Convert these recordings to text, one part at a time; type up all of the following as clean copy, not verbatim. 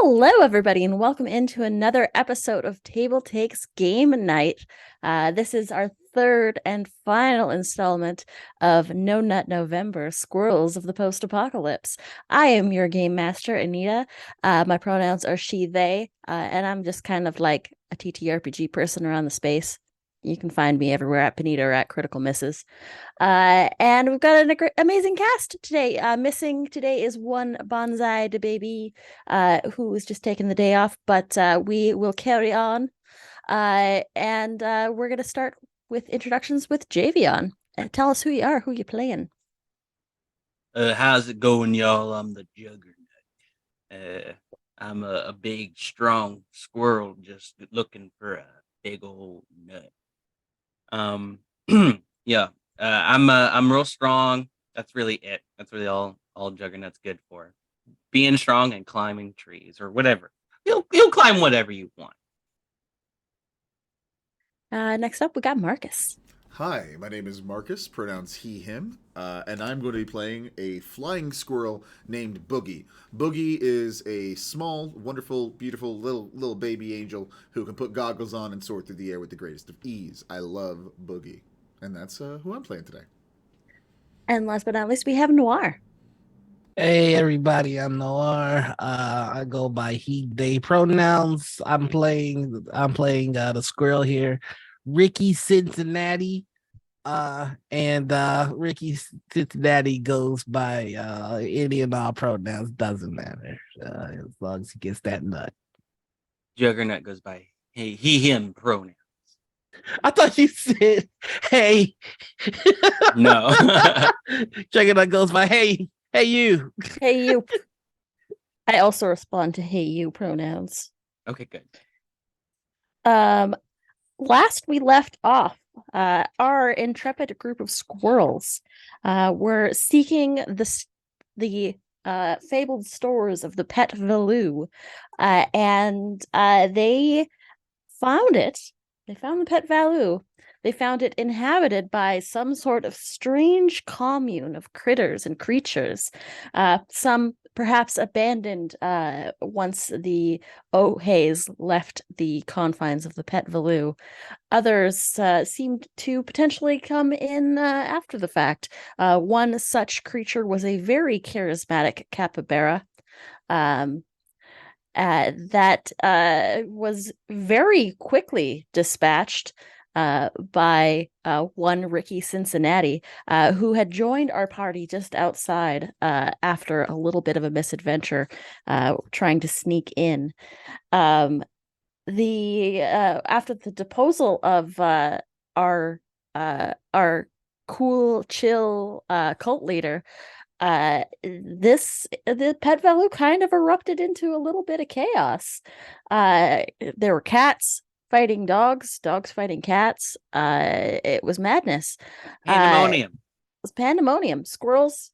Hello, everybody, and welcome into another episode of TableTakes Game Night. This is our third and final installment of No Nut November, Squirrels of the Post-Apocalypse. I am your game master, Anita. My pronouns are she, they, and I'm just kind of like a TTRPG person around the space. You can find me everywhere at Panita or at Critical Misses. And we've got an amazing cast today. Missing today is one bonsai de baby who is just taking the day off, but we will carry on. And we're going to start with introductions with Javion. Tell us who you are, who you playing. How's it going, y'all? I'm the Juggernaut. Uh, I'm a big, strong squirrel just looking for a big old nut. Um, yeah, I'm real strong. That's really it. That's really all Juggernaut's good for. Being strong and climbing trees or whatever. You'll climb whatever you want. Next up, we got Marcus. Hi, my name is Marcus, pronouns he, him, and I'm going to be playing a flying squirrel named Boogie. Boogie is a small, wonderful, beautiful little baby angel who can put goggles on and soar through the air with the greatest of ease. I love Boogie, and that's who I'm playing today. And last but not least, we have Noir. Hey everybody, I'm Noir. I go by he, they pronouns. I'm playing the squirrel here, Ricky Cincinnati. And Ricky Cincinnati goes by any and all pronouns, doesn't matter. As long as he gets that nut. Juggernaut goes by he, him pronoun. I thought you said hey. No. Juggernaut goes by hey you. Hey, you. I also respond to hey, you pronouns. Okay, good. Um, Last we left off, our intrepid group of squirrels were seeking the fabled stores of the Pet Valoo, and they found it. They found the Pet Valoo. They found it inhabited by some sort of strange commune of critters and creatures, some perhaps abandoned once the O'Hays left the confines of the Pet Valoo. Others seemed to potentially come in after the fact. One such creature was a very charismatic capybara. Um, that was very quickly dispatched by one Ricky Cincinnati, who had joined our party just outside after a little bit of a misadventure, trying to sneak in. The After the deposal of our cool, chill cult leader, the pet value kind of erupted into a little bit of chaos. There were cats fighting dogs, dogs fighting cats. It was madness. It Pandemonium. was pandemonium. Squirrels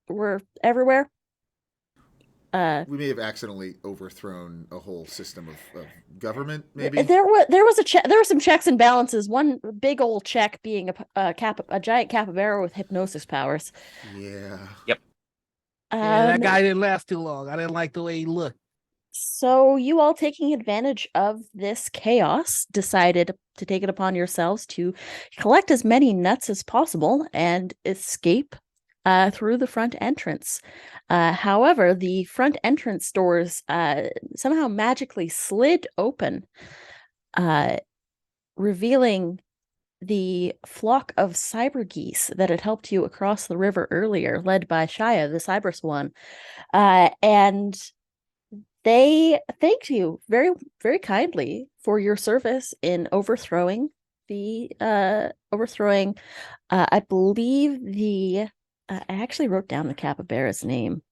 were everywhere. We may have accidentally overthrown a whole system of government, maybe. There were some checks and balances. One big old check being a giant capybara with hypnosis powers. Yeah. Yep. Yeah, that Um, guy didn't last too long. I didn't like the way he looked. So you all taking advantage of this chaos decided to take it upon yourselves to collect as many nuts as possible and escape through the front entrance. However, the front entrance doors somehow magically slid open, uh, revealing the flock of cyber geese that had helped you across the river earlier, led by Shia, the cyber swan. And they thanked you very, very kindly for your service in overthrowing. I believe I actually wrote down the capybara's name.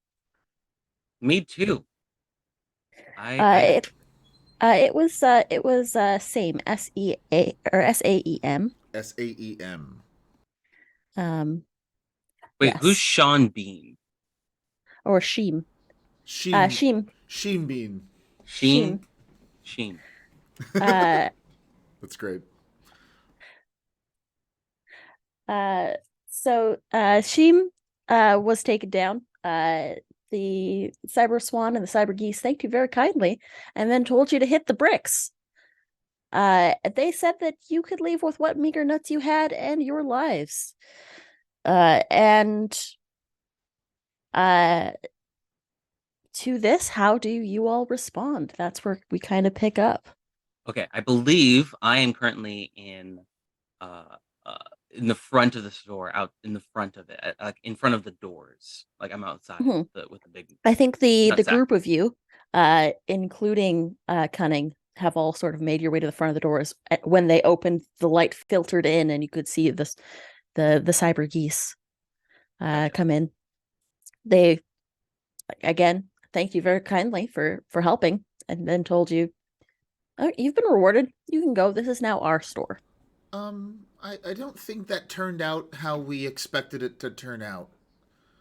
Me too. Uh, I it it was same Saem. SAEM. Um, wait, who's yes, Sean Bean? or Sheem. Sheem. Sheem. Sheem Bean. Sheen? Sheem. Sheen. Uh, That's great. Uh, so Sheem was taken down. the cyber swan and the cyber geese thanked you very kindly and then told you to hit the bricks. They said that you could leave with what meager nuts you had and your lives. And to this, how do you all respond? That's where we kind of pick up. Okay, I believe I am currently uh in the front of the store, out in the front of it, like in front of the doors. Like I'm outside Mhm. with the big I think the nutsack. group of you, including Cunning, have all sort of made your way to the front of the doors. When they opened, the light filtered in, and you could see the cyber geese Gotcha. come in. They again thanked you very kindly for helping, and then told you, "Oh, you've been rewarded. You can go. This is now our store." I don't think that turned out how we expected it to turn out.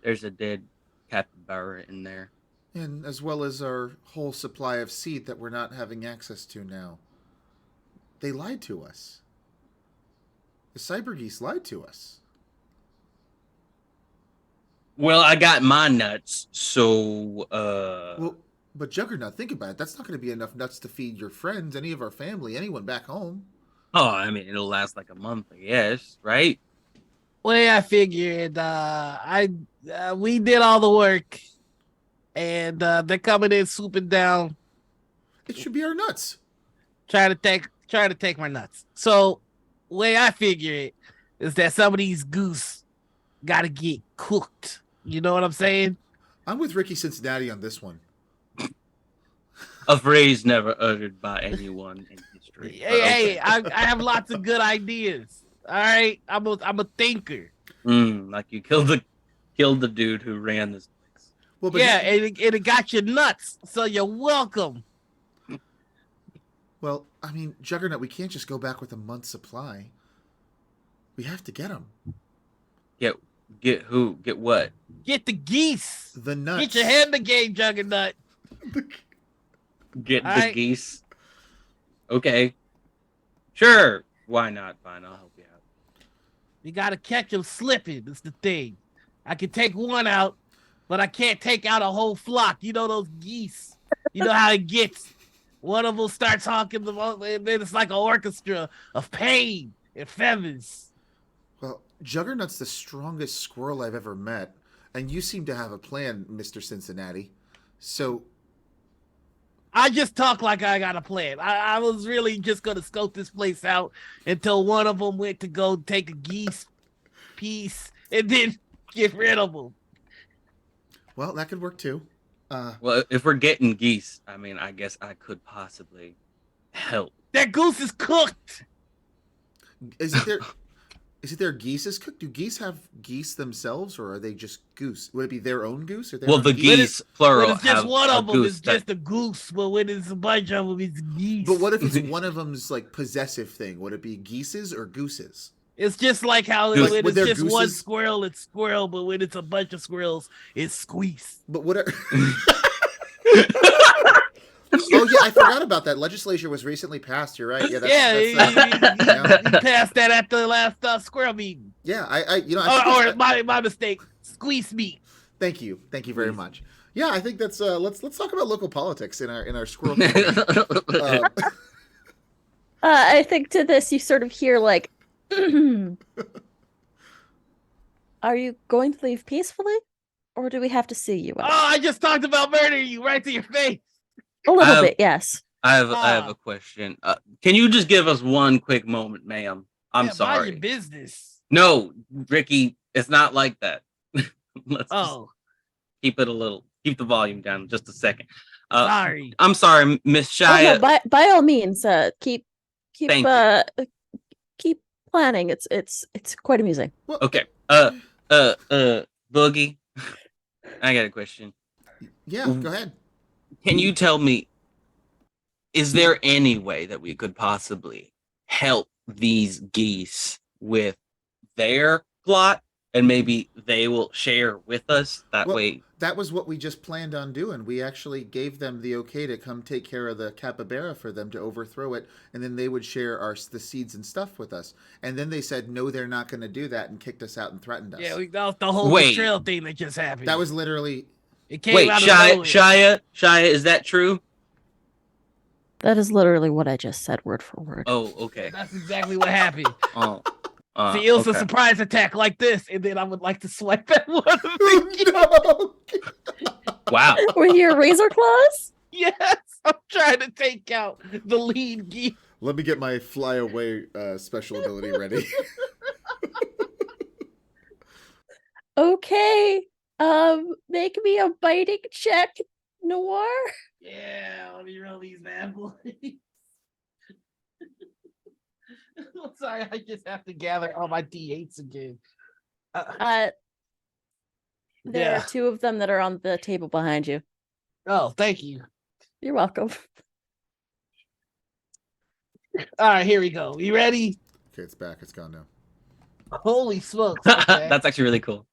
There's a dead capybara in there. And as well as our whole supply of seed that we're not having access to now. They lied to us. The cyber geese lied to us. Well, I got my nuts, so Well, but Juggernaut, think about it. That's not going to be enough nuts to feed your friends, any of our family, anyone back home. oh, I mean, it'll last like a month, I guess, right? Well, I figured we did all the work, and they're coming in swooping down, It should be our nuts. trying to take my nuts. So, way I figure it is that some of these goose got to get cooked. You know what I'm saying? I'm with Ricky Cincinnati on this one. A phrase never uttered by anyone in history. but Hey, okay. I have lots of good ideas. All right, I'm a thinker. Like you killed the dude who ran this place. Well, but Yeah, and it got you nuts, so you're welcome. well, I mean, Juggernaut, we can't just go back with a month's supply. We have to get them. Get who? Get what? Get the geese. The nuts. Get your head in the game, Juggernaut. Get the Alright. geese. Okay. Sure. Why not? Fine, I'll help you out. You gotta catch them slipping. That's the thing. I can take one out, but I can't take out a whole flock. You know those geese. You know how it gets. One of them starts honking the most, and then it's like an orchestra of pain and feathers. Well, Juggernaut's the strongest squirrel I've ever met, and you seem to have a plan, Mr. Cincinnati. So, I just talk like I got a plan. I was really just gonna scope this place out until one of them went to go take a geese piece and then get rid of them. well, that could work too. Well, if we're getting geese, I mean, I guess I could possibly help. That goose is cooked. Is it there? Is it their geese cooked? Do geese have geese themselves, or are they just goose? Would it be their own goose, or their Well, own the geese? geese, plural, When it's just have one a of them, goose it's that- just a goose. But when it's a bunch of them, it's geese. But what if it's one of them's like possessive thing? Would it be geese's or goose's? It's just like how Goose. when Would it's their just one gooses- squirrel, it's squirrel. But when it's a bunch of squirrels, it's squeeze. But what? Oh yeah, I forgot about that. Legislation was recently passed. You're right. Yeah, He passed that at the last squirrel meeting. yeah. I you know, I think My mistake. Squeeze meat. thank you very Please. much. Yeah, I think that's let's talk about local politics in our squirrel community. I think to this you sort of hear like, "Are you going to leave peacefully, or do we have to see you Oh, out?" I just talked about murdering you right to your face. A little Um, bit, yes. I have a question. Can you just give us one quick moment, ma'am? I'm Yeah, mind sorry. your business. No, Ricky, it's not like that. Let's just Oh, keep the volume down just a second. sorry. I'm sorry, Miss Oh, Shia. no, by all means, keep Thank you. keep planning. It's quite amusing. Well, Okay. Boogie. I got a question. yeah, go ahead. Can you tell me, is there any way that we could possibly help these geese with their plot, and maybe they will share with us that Well, way? That was what we just planned on doing. We actually gave them the okay to come take care of the capybara for them to overthrow it, and then they would share the seeds and stuff with us. And then they said no, they're not going to do that, and kicked us out and threatened us. Yeah, that was the whole Wait. betrayal thing that just happened. That was literally It came Wait, out of nowhere. Shia, is that true? That is literally what I just said, word for word. Oh, okay. That's exactly what happened. Oh, See, it was a okay. surprise attack like this, and then I would like to swipe at one of the No. Wow. With your razor claws? Yes, I'm trying to take out the lead geese. Let me get my fly away special ability ready. Okay. Make me a biting check, Noir. Yeah, let me roll these bad boys. I'm sorry, I just have to gather all my D8s again. There Yeah. are two of them that are on the table behind you. Oh, thank you. You're welcome. All right, here we go. You ready? Okay, it's back. It's gone now. Holy smokes. Okay. That's actually really cool.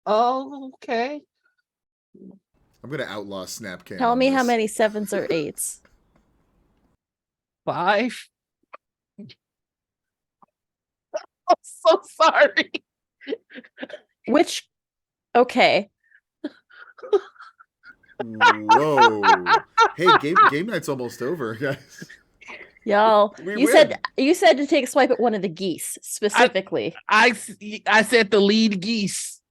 Okay. I'm gonna outlaw Snapcam. Tell on me how this. many 7s or 8s. 5. I'm so sorry. Which, okay. Whoa! Hey, game night's almost over, guys. Y'all, We you win. said to take a swipe at one of the geese specifically. I said the lead geese.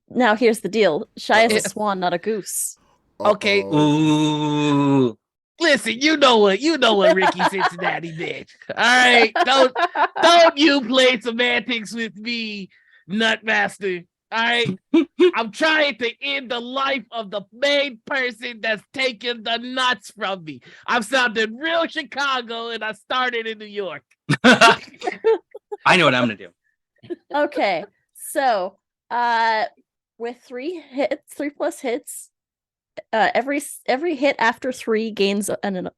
Now here's the deal. Shy is a Uh-oh. swan, not a goose. Okay. Uh-oh. Ooh. Listen, you know what Ricky Cincinnati did. All right, don't you play semantics with me, Nutmaster. All right, I'm trying to end the life of the main person that's taking the nuts from me. I'm sounding real Chicago, and I started in New York. I know what I'm gonna do. Okay. So, with 3 plus hits, every hit after 3 gains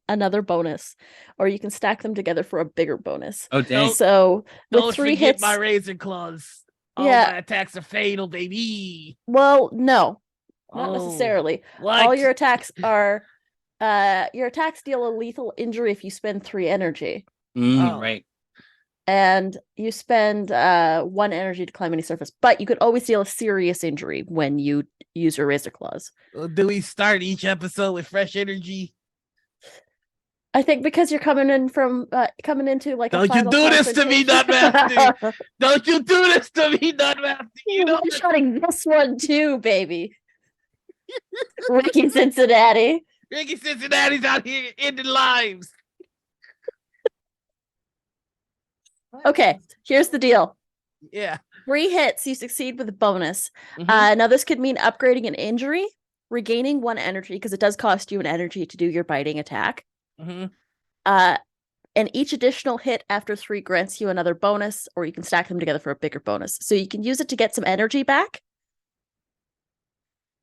another bonus, or you can stack them together for a bigger bonus. Oh dang. So with Don't 3 forget hits, my razor claws. All Yeah. my attacks are fatal, baby. well, no, not Oh, necessarily. What? All your attacks are, your attacks deal a lethal injury if you spend 3 energy, Oh. Right. and you spend 1 energy to climb any surface. But you could always deal a serious injury when you use your razor claws. Do we start each episode with fresh energy? I think because you're coming into like a Don't you final do this to me, confrontation. Nutmaster. Don't you do this to me, Nutmaster. You know We're shutting this one too, baby. Ricky Cincinnati. Ricky Cincinnati's out here ending lives. Okay, here's the deal. Yeah. 3 hits, you succeed with a bonus. Mhm. Now this could mean upgrading an injury, regaining 1 energy, because it does cost you an energy to do your biting attack. Mhm. And each additional hit after 3 grants you another bonus, or you can stack them together for a bigger bonus. So you can use it to get some energy back,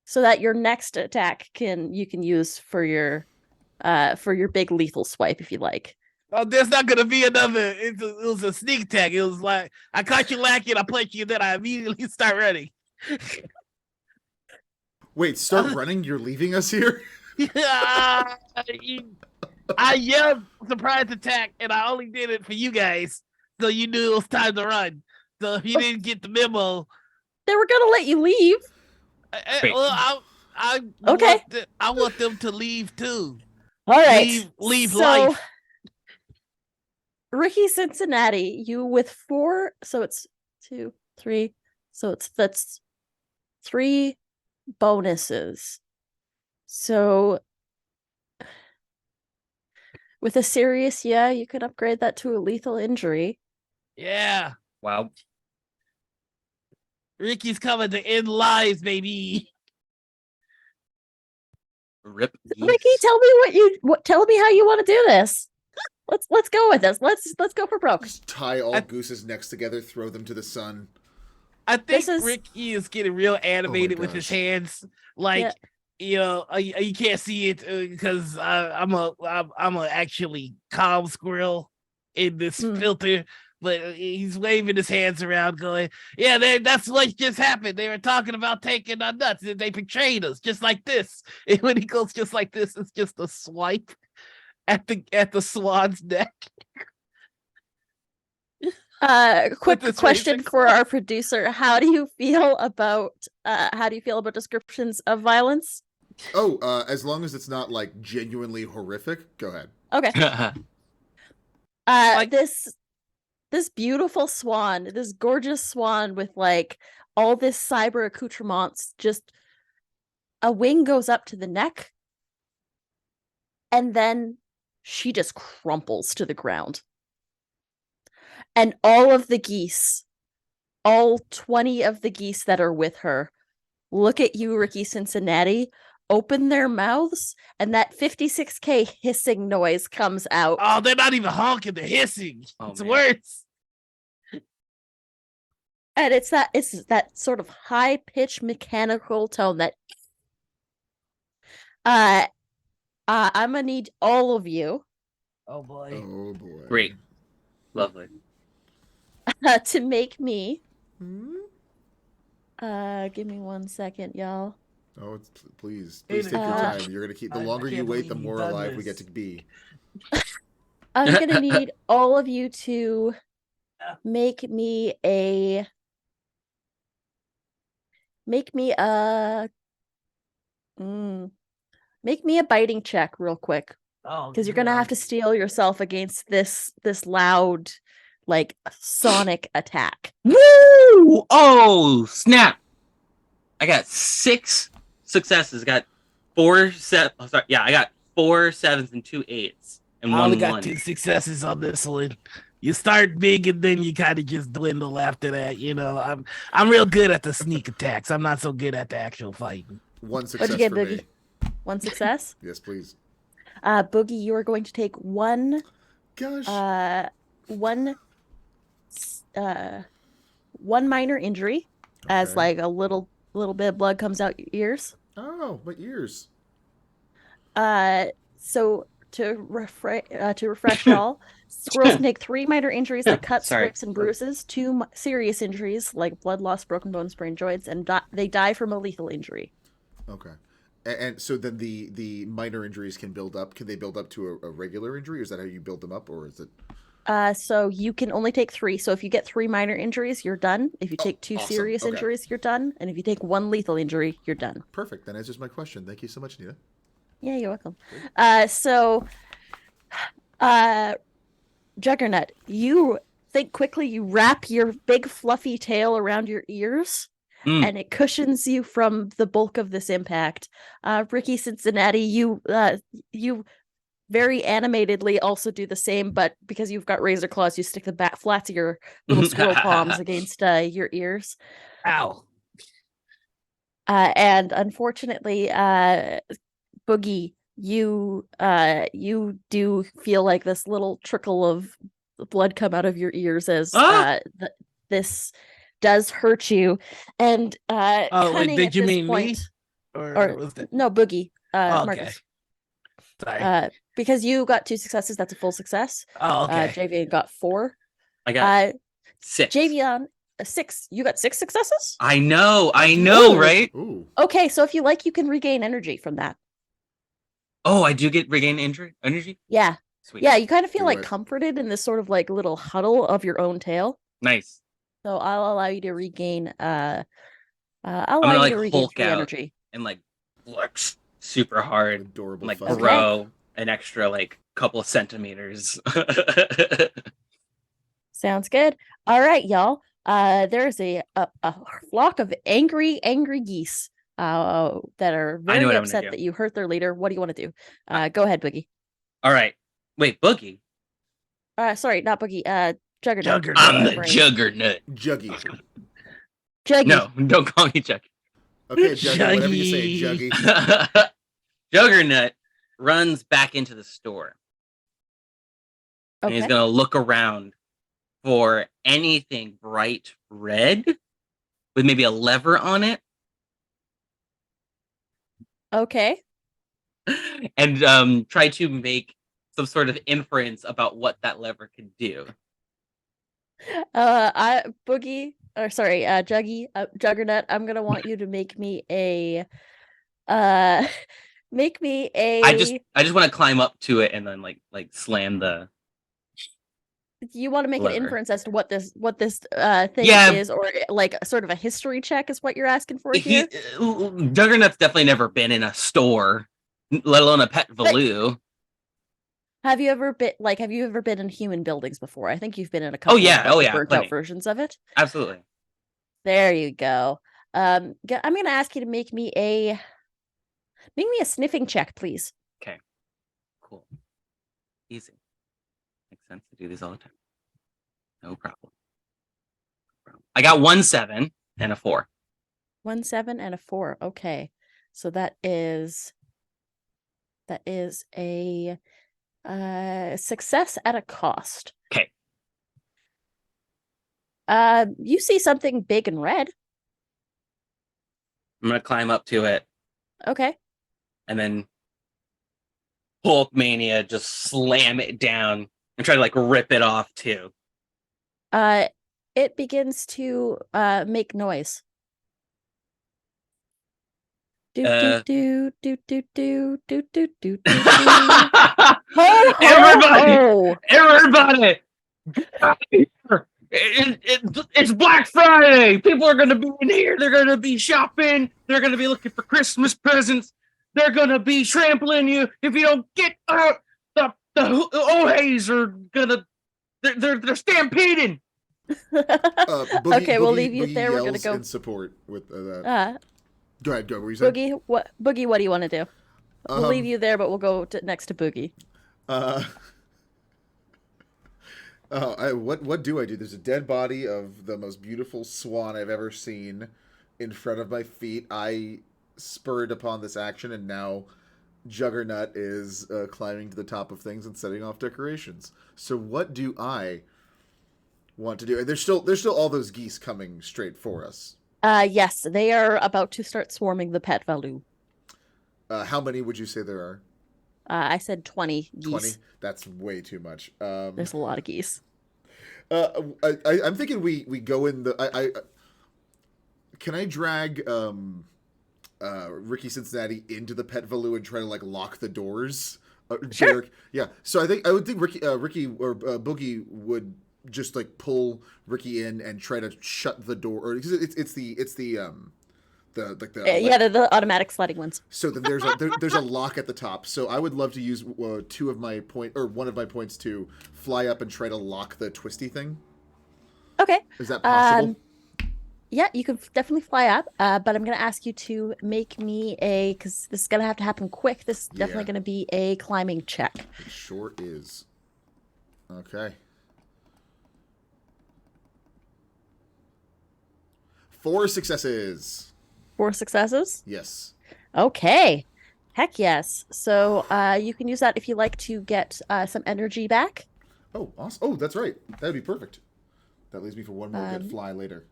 so that your next attack you can use for your big lethal swipe if you like. Oh, there's not gonna be another. It was a sneak attack. It was like I caught you lacking, I punch you, and then I immediately start running. Wait, start running? You're leaving us here? I yelled surprise attack, and I only did it for you guys, so you knew it was time to run. So if you didn't get the memo, They were gonna let you leave. Wait. well, I Okay. want them to leave too. All right. Leave So, life. Ricky Cincinnati, you with 4, so it's 2, 3, so that's 3 bonuses. So with a serious, you could upgrade that to a lethal injury. Yeah, Wow. Ricky's coming to end lives, baby. Rip. Ricky, geese. tell me tell me how you want to do this. Let's go with this. Let's go for broke. Just tie all Goose's necks together, throw them to the sun. I think This is- Ricky is getting real animated with his gosh. hands. Like, you know, you can't see it because I'm a actually calm squirrel in this filter. But he's waving his hands around, going, "Yeah, that's what just happened. They were talking about taking our nuts, and they betrayed us, just like this." And when he goes just like this, it's just a swipe at the swan's neck. Quick this question racing for stuff. our producer. How do you feel about descriptions of violence? Oh, as long as it's not like genuinely horrific, go ahead. Okay. Like- This beautiful swan, this gorgeous swan with like all this cyber accoutrements, just a wing goes up to the neck, and then she just crumples to the ground. And all of the geese, all 20 of the geese that are with her, look at you, Ricky Cincinnati, open their mouths, and that 56K hissing noise comes out. Oh, they're not even honking, they're hissing. Oh, It's man. worse. And it's that sort of high-pitched mechanical tone that I'm gonna need all of you Oh boy. Oh boy. Great. Lovely. to make me Hmm? give me 1 second, y'all. Oh, please Hey, take your uh, time. You're gonna keep. The I longer you can't wait, the believe more you've done alive we this. get to be. I'm gonna need all of you to make me a make me a make me a biting check real quick, Oh, because you're gonna have to steel yourself against this loud, like, sonic attack. Woo! Oh, snap. I got 6 successes. I got 4 I got 4 7s and 2 8s and I 1 only got 1. 2 successes on this one. You start big and then you kind of just dwindle after that. You know, I'm real good at the sneak attacks. I'm not so good at the actual fighting. One success What'd you get, for Boogie? me. 1 success. Yes, please. Boogie, you are going to take one Gosh. one one minor injury, as Okay. like a little bit of blood comes out your ears. Oh, my ears. So to refresh y'all, squirrels can take 3 minor injuries like cuts, Sorry. scrapes, and bruises, 2 serious injuries like blood loss, broken bones, sprained joints, and they die from a lethal injury. Okay. And so then the minor injuries can build up. Can they build up to a regular injury? Or is that how you build them up, or is it? So you can only take 3. So if you get 3 minor injuries, you're done. If you take 2 awesome. serious Okay. injuries, you're done. And if you take 1 lethal injury, you're done. Perfect. That answers my question. Thank you so much, Nita. Yeah, you're welcome. Juggernaut, you think quickly, you wrap your big fluffy tail around your ears, and it cushions you from the bulk of this impact. Ricky Cincinnati, you very animatedly also do the same, but because you've got razor claws, you stick the flats of your little squirrel palms against your ears. Ow. And unfortunately, Boogie, you do feel like this little trickle of blood come out of your ears as this does hurt you. And Oh, wait, Cunning did at you this mean point, me? or was that? no, Boogie, Oh, okay. Marcus, Sorry. because you got 2 successes, that's a full success. Oh, okay. Javian got 4. I got 6. Javian, 6. You got 6 successes? I know, Ooh. right? Ooh. Okay, so if you like, you can regain energy from that. Oh, I do get regain energy? Yeah. Sweet. Yeah, you kind of feel Do like it. comforted in this sort of like little huddle of your own tail. Nice. So I'll allow you to regain I'll I'm allow gonna you like to regain Hulk 3 out energy. and like flex super hard Adorable. and like fuzzy. grow an extra like couple of centimeters. Sounds good. All right, y'all. There's a flock of angry geese that are I very know what I'm gonna upset do. that you hurt their leader. What do you want to do? Go ahead, Boogie. All right. Wait, Boogie. Sorry, not Boogie. Juggernaut. Juggernaut. I'm the Brain. Juggernaut. Juggy. Juggy. No, don't call me Juggy. Okay, Juggy. Whatever you say, Juggy. Juggy. Juggernaut runs back into the store. And he's Okay. gonna look around for anything bright red with maybe a lever on it. Okay. And try to make some sort of inference about what that lever could do. Juggy, Juggernaut, I'm gonna want you to make me a make me a I just want to climb up to it and then like slam the you want to make an Clever. inference as to what this thing Yeah. is, or like sort of a history check is what you're asking for here? Juggernaut's definitely never been in a store, let alone a pet valoo. Have you ever been in human buildings before? I think you've been in a Oh couple yeah, of the burnt plenty. out versions of it. Absolutely. There you go. I'm gonna ask you to make me a sniffing check, please. Okay. Cool. Easy. Makes sense to do these all the time. No problem. I got 1 7 and a 4. 1 7 and a 4. Okay, so that is a success at a cost. Okay. You see something big and red. I'm gonna climb up to it Okay. and then Hulkmania just slam it down and try to like rip it off too. It begins to make noise. Do do do do do do do do do do. Everybody! It's Black Friday. People are going to be in here. They're going to be shopping. They're going to be looking for Christmas presents. They're going to be trampling you if you don't get out. The Ohays are going to. They're stampeding. Boogie, Okay, we'll Boogie- leave you Boogie there. We're gonna yells go. in support with that. Go ahead. Go. What were you saying? Boogie, what do you want to do? We'll leave you there, but we'll go next to Boogie. What do I do? There's a dead body of the most beautiful swan I've ever seen in front of my feet. I spurred upon this action, and now Juggernaut is climbing to the top of things and setting off decorations. So what do I want to do? And there's still all those geese coming straight for us. Yes, they are about to start swarming the pet valoo. How many would you say there are? I said 20 geese. 20? That's way too much. There's a lot of geese. I'm thinking we go in the. Can I drag Ricky Cincinnati into the pet valoo and try to like lock the doors? Sure. Derek? Yeah. So I would think Ricky or Boogie would just like pull Ricky in and try to shut the door, or it's the the automatic sliding ones. So then there's a lock at the top. So I would love to use one of my points to fly up and try to lock the twisty thing. Okay. Is that possible? Yeah, you can definitely fly up, but I'm going to ask you to make me because this is going to have to happen quick. This is definitely going to be a climbing check. It sure is. Okay. 4 successes. 4 successes? Yes. Okay. Heck yes. So you can use that if you like to get some energy back. Oh, awesome. Oh, that's right. That'd be perfect. That leaves me for one more good fly later.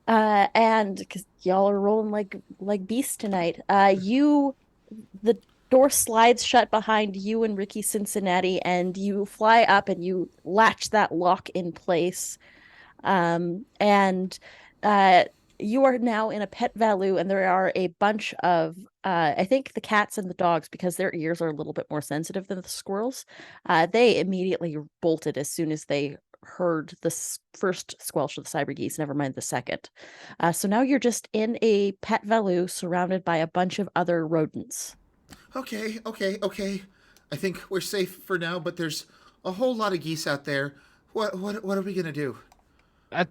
And because y'all are rolling like beasts tonight, the door slides shut behind you and Ricky Cincinnati, and you fly up and you latch that lock in place. And you are now in a pet valoo, and there are a bunch of I think the cats and the dogs, because their ears are a little bit more sensitive than the squirrels. They immediately bolted as soon as they heard the first squelch of the cyber geese, never mind the second. So now you're just in a pet valoo surrounded by a bunch of other rodents. Okay. I think we're safe for now, but there's a whole lot of geese out there. What are we gonna do? I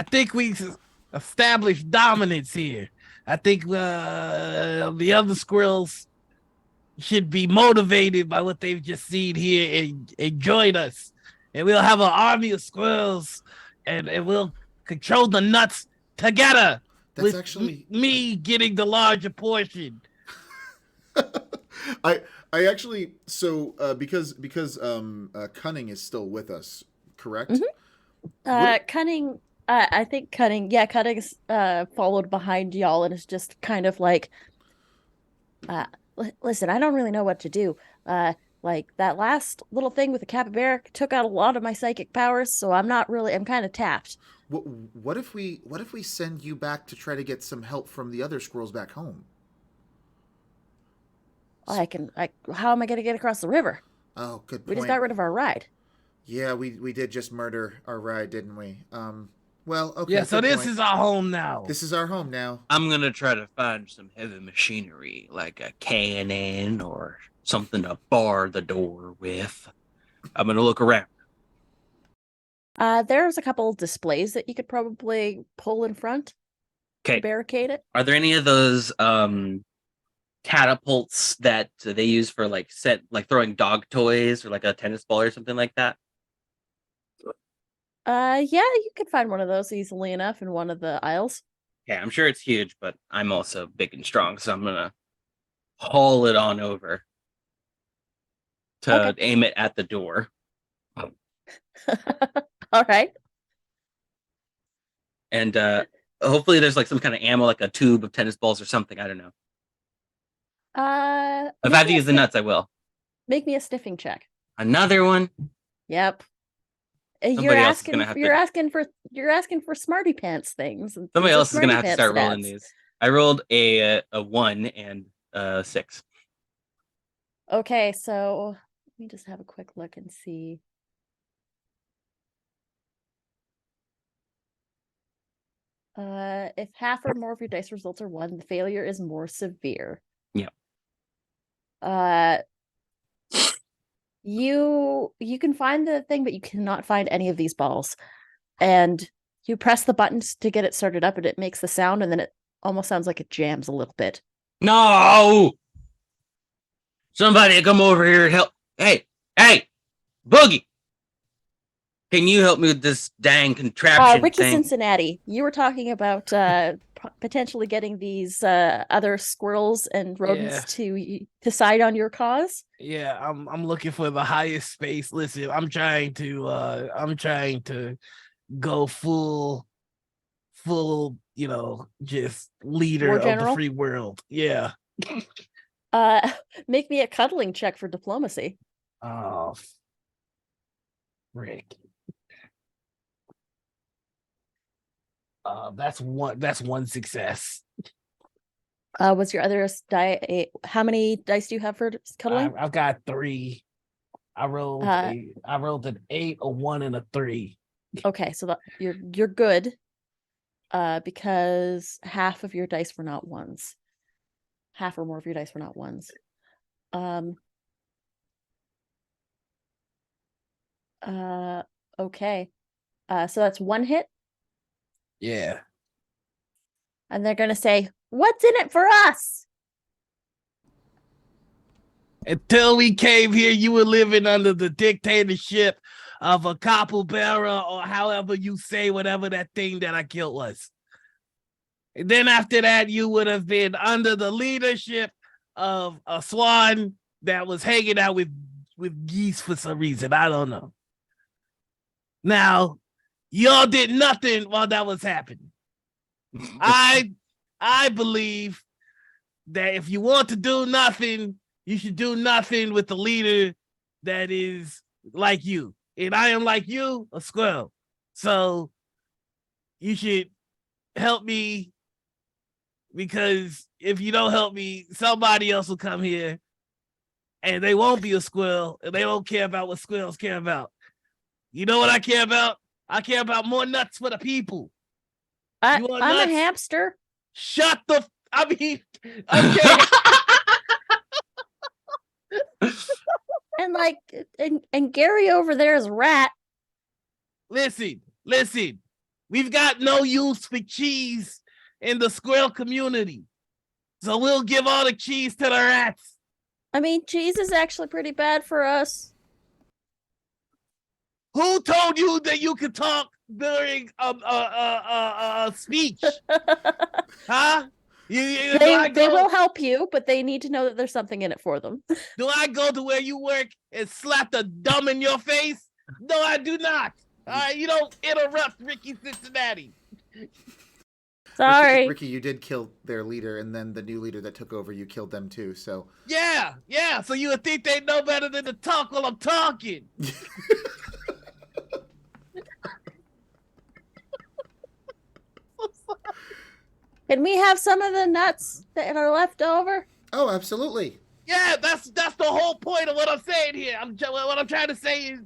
think we established dominance here. I think the other squirrels should be motivated by what they've just seen here and join us. And we'll have an army of squirrels and we'll control the nuts together. That's with actually me getting the larger portion. I actually because Cunning is still with us, correct? Mm-hmm. Cunning, I think Cunning's followed behind y'all and is just kind of like, listen, I don't really know what to do. Like that last little thing with the capybara took out a lot of my psychic powers, so I'm kind of tapped. What if we send you back to try to get some help from the other squirrels back home? How am I going to get across the river? Oh, good We just point. got rid of our ride. Yeah, we did just murder our ride, didn't we? Well, okay, Yeah, so good this point. is our home now. This is our home now. I'm gonna try to find some heavy machinery, like a cannon or something to bar the door with. I'm gonna look around. There's a couple displays that you could probably pull in front to Okay. barricade it. Are there any of those catapults that they use for like throwing dog toys or like a tennis ball or something like that? Yeah, you could find one of those easily enough in one of the aisles. Yeah, I'm sure it's huge, but I'm also big and strong, so I'm gonna haul it on over to Okay. aim it at the door. All right. And hopefully there's like some kind of ammo, like a tube of tennis balls or something. I don't know. If I have to use the nuts, I will. Make me a sniffing check. Another one. Yep. Somebody else is gonna have You're to. asking for smarty pants things. Somebody These are else is gonna smarty have to pants start rolling stats. these. I rolled a 1 and 6. Okay, so let me just have a quick look and see. If half or more of your dice results are 1, the failure is more severe. Yep. You can find the thing, but you cannot find any of these balls. And you press the buttons to get it started up, and it makes the sound, and then it almost sounds like it jams a little bit. No! Somebody come over here and help. Hey, Boogie! Can you help me with this dang contraption Ricky thing? Cincinnati, you were talking about potentially getting these other squirrels and rodents to side on your cause. Yeah, I'm looking for the highest space. Listen, I'm trying to go full, just leader War of the general? free world. Yeah. Make me a cuddling check for diplomacy. Oh, Rick. That's one success. Was your other how many dice do you have for cuddling? I've got 3. I rolled an 8, a 1, and a 3. Okay, so you're good. Because half of your dice were not ones. Half or more of your dice were not ones. Okay. So that's 1 hit, Yeah. and they're gonna say, "What's in it for us?" Until we came here, you were living under the dictatorship of a capybara, or however you say whatever that thing that I killed was. And then after that, you would have been under the leadership of a swan that was hanging out with geese for some reason. I don't know. Now, y'all did nothing while that was happening. I believe that if you want to do nothing, you should do nothing with the leader that is like you. And I am like you, a squirrel. So you should help me, because if you don't help me, somebody else will come here and they won't be a squirrel, and they won't care about what squirrels care about. You know what I care about? I care about more nuts for the people. I'm nuts? a hamster. Shut the. I mean, okay. And Gary over there is rat. Listen. We've got no use for cheese in the squirrel community, so we'll give all the cheese to the rats. I mean, cheese is actually pretty bad for us. Who told you that you could talk during a speech? Huh? They will help you, but they need to know that there's something in it for them. Do I go to where you work and slap the dumb in your face? No, I do not. You don't interrupt Ricky Cincinnati. Sorry. Ricky, you did kill their leader, and then the new leader that took over, you killed them too. So yeah. So you would think they know better than to talk while I'm talking. Can we have some of the nuts that are left over? Oh, absolutely. Yeah, that's the whole point of what I'm saying here. What I'm trying to say is,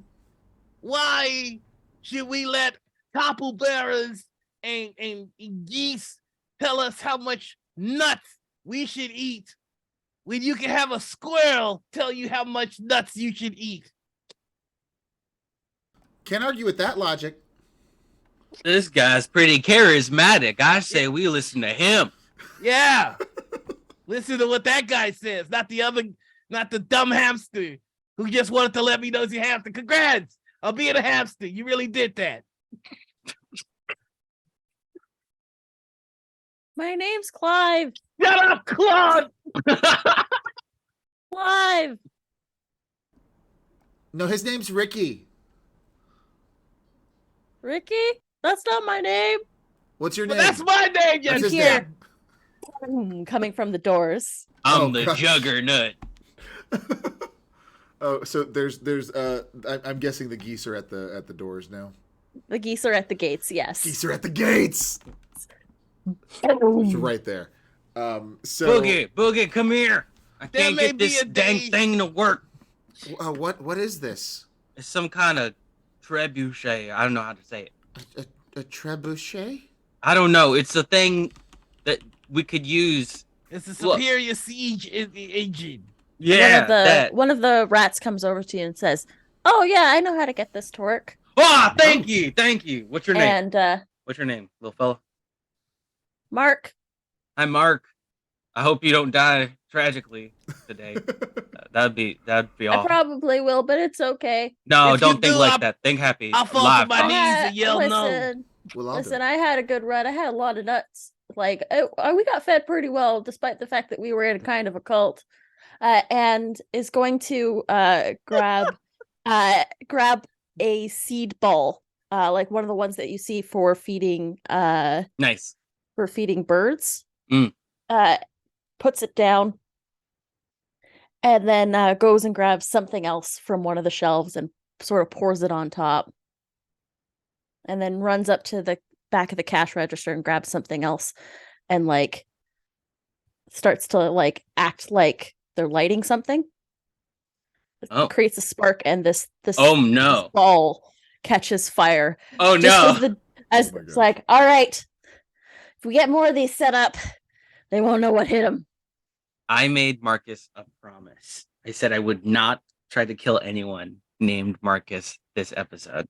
why should we let topple bearers and geese tell us how much nuts we should eat when you can have a squirrel tell you how much nuts you should eat? Can't argue with that logic. This guy's pretty charismatic. I say we listen to him. Yeah. Listen to what that guy says, not the dumb hamster who just wanted to let me know he's a hamster. Congrats on being a hamster. You really did that. My name's Clive. Shut up, Claude. Clive. No, his name's Ricky. Ricky? That's not my name. What's your Well, name? that's my name, you What's his Here. name? Coming from the doors. I'm Oh, the gosh. juggernaut. Oh, so there's I'm guessing the geese are at the doors now. The geese are at the gates, yes. Geese are at the gates. It's right there. So Boogie, come here. I There can't may get be this a dang day- thing to work. what is this? It's some kind of trebuchet. I don't know how to say it. A trebuchet? I don't know. It's a thing that we could use. It's a Look. superior siege engine. Yeah, One of the rats comes over to you and says, "Oh yeah, I know how to get this to work." Ah, thank you. What's your name? And What's your name, little fella? Mark, Hi, Mark. I hope you don't die tragically today. That'd be I awful. probably will, but it's okay. No, If you don't think do, like I'll- that. Think happy. I'll fall to Alive. my knees and yell no. listen, Well, I'll do listen. it. I had a good run. I had a lot of nuts. Like we got fed pretty well, despite the fact that we were in kind of a cult. And is going to grab a seed ball, like one of the ones that you see for feeding Nice. birds. Mm. Puts it down, and then goes and grabs something else from one of the shelves and sort of pours it on top, and then runs up to the back of the cash register and grabs something else, and like starts to like act like they're lighting something. Oh. Creates a spark, and this Oh no. ball catches fire. Oh Just no. as Oh my it's gosh. like, all right, if we get more of these set up, they won't know what hit them. I made Marcus a promise. I said I would not try to kill anyone named Marcus this episode.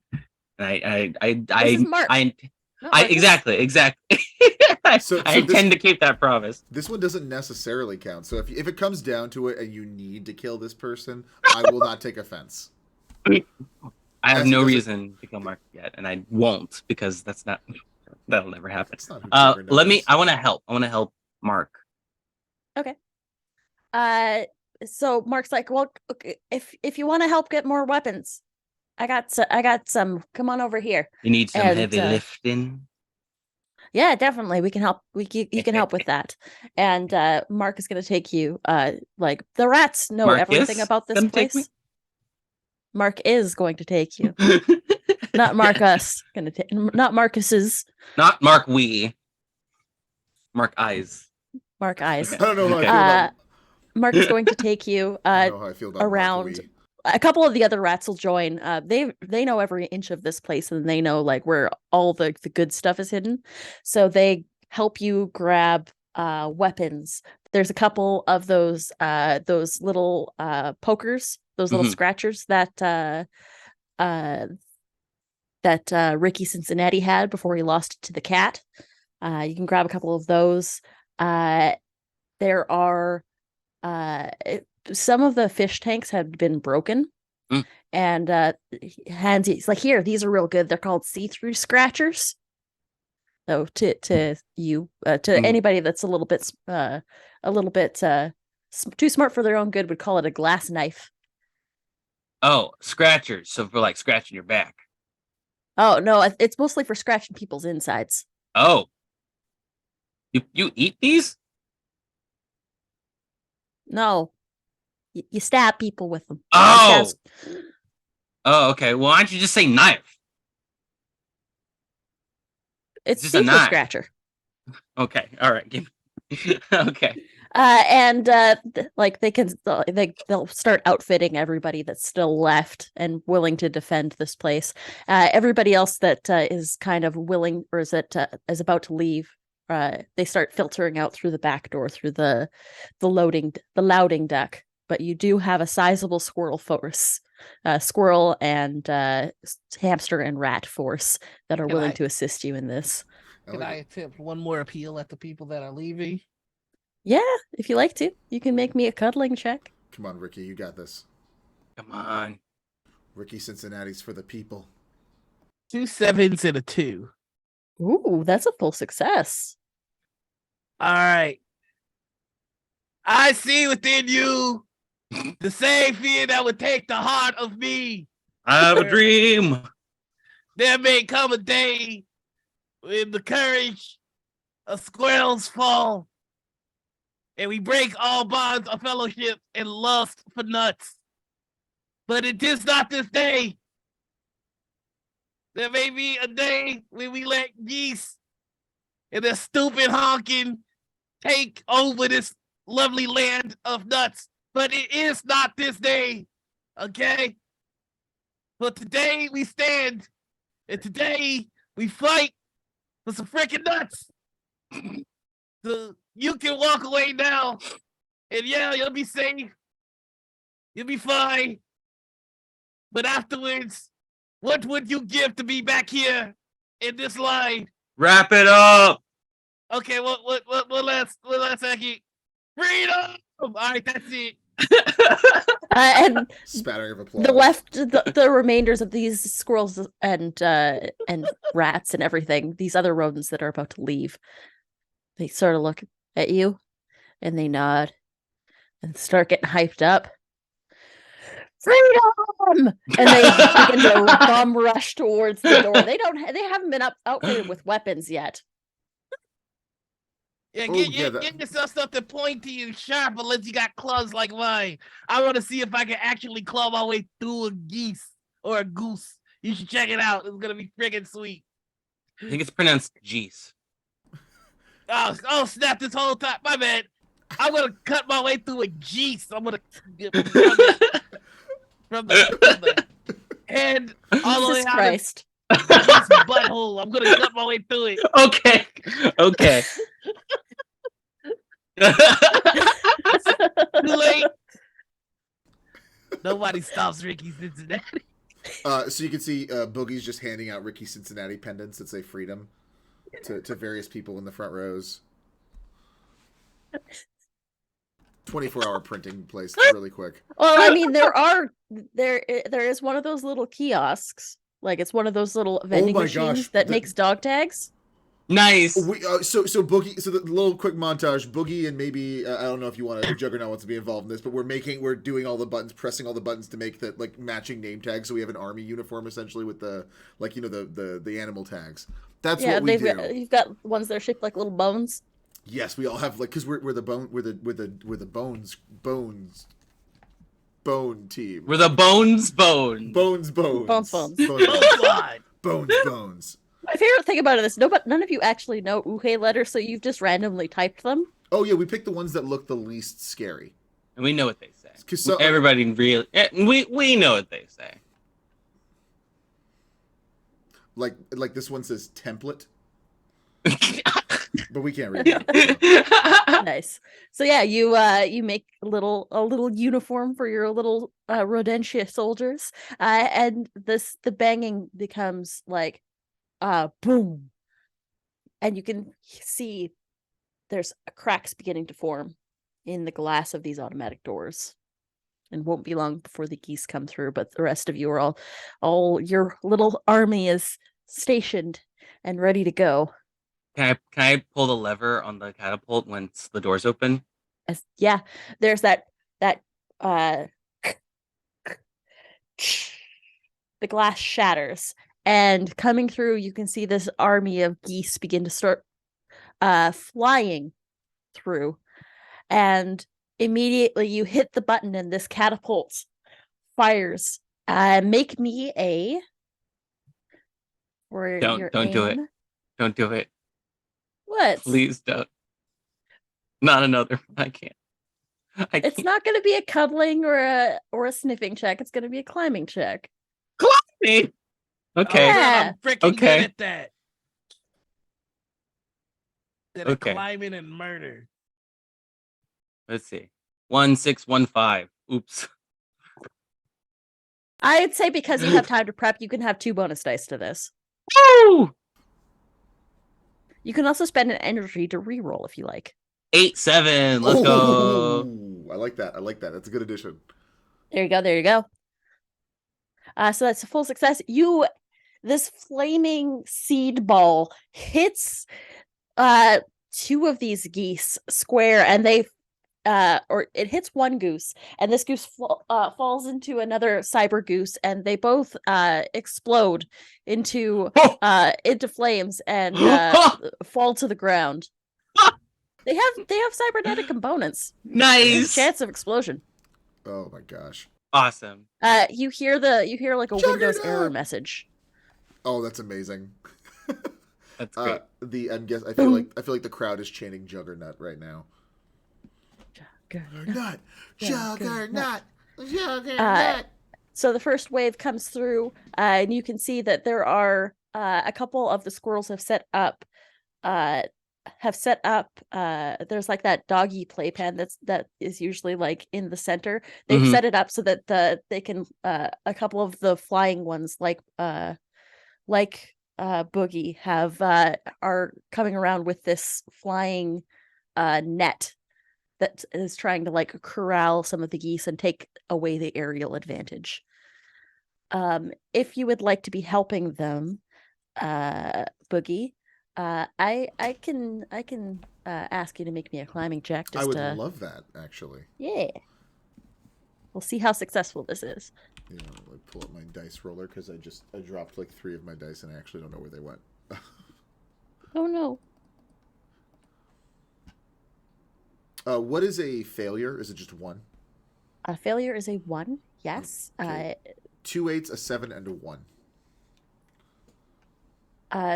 And This is Mark. Not Marcus. exactly. So I this- intend to keep that promise. This one doesn't necessarily count. So if it comes down to it and you need to kill this person, I will not take offense. I have As he no does it- reason to kill Mark yet, and I won't because that'll never happen. That's not who Juggernaut is. I want to help. I want to help Mark. So Mark's like, well, okay, if you want to help get more weapons, I got some. Come on over here. You need some And, heavy lifting. Yeah, definitely. We can help. You can help with that. And Mark is going to take you. Like the rats know everything Marcus about this gonna take place. Mark is going to take you, not Marcus. Going to take, not Marcus's. Not Mark we. Mark eyes. Mark eyes. I don't know how I feel Uh, about. Mark is going to take you. I don't know how I feel about around- Mark Wee. A couple of the other rats will join. They know every inch of this place, and they know like where all the good stuff is hidden. So they help you grab weapons. There's a couple of those little pokers, those little Mhm. scratchers that Ricky Cincinnati had before he lost it to the cat. You can grab a couple of those. There are some of the fish tanks have been broken. Mm. And he's like, here, these are real good. They're called see-through scratchers. So to you, to anybody that's a little bit too smart for their own good would call it a glass knife. Oh, scratchers. So for like scratching your back. Oh no, it's mostly for scratching people's insides. Oh. You eat these? No, you stab people with them. Oh. Oh, okay. Well, why don't you just say knife? It's just a see-through knife. scratcher. Okay. All right. Okay. Like they'll start outfitting everybody that's still left and willing to defend this place. Everybody else that is kind of willing or is about to leave, they start filtering out through the back door through the loading deck. But you do have a sizable squirrel force, squirrel and hamster and rat force that are willing to assist you in this. Can I attempt one more appeal at the people that are leaving? Yeah, if you like to, you can make me a cuddling check. Come on, Ricky, you got this. Come on. Ricky Cincinnati's for the people. 2 7s and a 2. Ooh, that's a full success. All right. I see within you the same fear that would take the heart of me. I have a dream. There may come a day when the courage of squirrels fall, and we break all bonds of fellowship and lust for nuts. But it is not this day. There may be a day when we let geese and their stupid honking take over this lovely land of nuts. But it is not this day, okay? But today we stand, and today we fight for some freaking nuts. So you can walk away now, and yeah, you'll be safe. You'll be fine. But afterwards, what would you give to be back here in this line? Wrap it up. Okay, what last second? Freedom! All right, that's it. And Spattering of applause. the remainders of these squirrels and rats and everything, these other rodents that are about to leave, they sort of look at you and they nod and start getting hyped up. Freedom! And they begin to bum rush towards the door. They haven't been outfitted with weapons yet. Yeah, Oh, get yourself something pointy sharp unless you got claws like mine. I want to see if I can actually claw my way through a geese or a goose. You should check it out. It's gonna be friggin' sweet. I think it's pronounced geese. Oh, snap! This whole time, my bad. I'm gonna cut my way through a geese. I'm gonna from the head all the way Jesus out Christ. of the geese butthole. I'm gonna cut my way through it. Okay. Okay. Too late. Nobody stops Ricky Cincinnati. So you can see Boogie's just handing out Ricky Cincinnati pendants that say freedom to various people in the front rows. 24-hour printing place really quick. Well, I mean, there is one of those little kiosks. Like it's one of those little vending machines that makes dog tags. Nice. So Boogie. So the little quick montage. Boogie and maybe I don't know if you want to. Juggernaut wants to be involved in this, but we're doing all the buttons, pressing all the buttons to make the like matching name tags. So we have an army uniform essentially with the like the animal tags. That's what we do. You've got ones that are shaped like little bones. Yes, we all have like because we're the bone we're the bones bone team. We're the bones. Bones. My favorite thing about it is none of you actually know Uhe letters, so you've just randomly typed them. Oh yeah, we picked the ones that look the least scary. And we know what they say. Everybody really, we know what they say. Like this one says template. But we can't read it. Nice. So yeah, you make a little uniform for your little Rodentia soldiers, and the banging becomes like boom, and you can see there's cracks beginning to form in the glass of these automatic doors, and won't be long before the geese come through. But the rest of you are all your little army is stationed and ready to go. Can I pull the lever on the catapult once the doors open? Yeah, there's that the glass shatters, and coming through you can see this army of geese begin to start flying through, and immediately you hit the button and this catapult fires. Make me a Don't do it. Don't do it. What? Please don't. Not another. I can't. It's not going to be a cuddling or a sniffing check. It's going to be a climbing check. climbing. Okay. Oh, Yeah. I'm freaking good Okay. at that. That Okay. climbing and murder. Let's see. 1615. Oops. I'd say because you have time to prep, you can have 2 bonus dice to this. Woo! You can also spend an energy to reroll if you like. 8-7. Let's go. Ooh, I like that. I like that. That's a good addition. There you go. There you go. So that's a full success. This flaming seed ball hits 2 of these geese square, and they or it hits one goose, and this goose falls into another cyber goose, and they both explode into flames and fall to the ground. They have cybernetic components. There's a Nice. chance of explosion. Oh my gosh. Awesome. You hear like a Windows error Juggernaut! message. Oh, that's amazing. That's great. I feel like the crowd is chanting Juggernaut right now. Juggernaut. Juggernaut. So the first wave comes through, and you can see that there are a couple of the squirrels have set up. There's like that doggy playpen that is usually like in the center. They've Mhm. set it up so that they can a couple of the flying ones like Boogie are coming around with this flying net that is trying to like corral some of the geese and take away the aerial advantage. If you would like to be helping them, Boogie, I can ask you to make me a climbing check. I would love that, actually. Yeah. We'll see how successful this is. You know, I pull up my dice roller because I dropped like 3 of my dice and I actually don't know where they went. Oh no. What is a failure? Is it just 1? A failure is a 1. Yes. Okay. 2 8s, a 7, and a 1.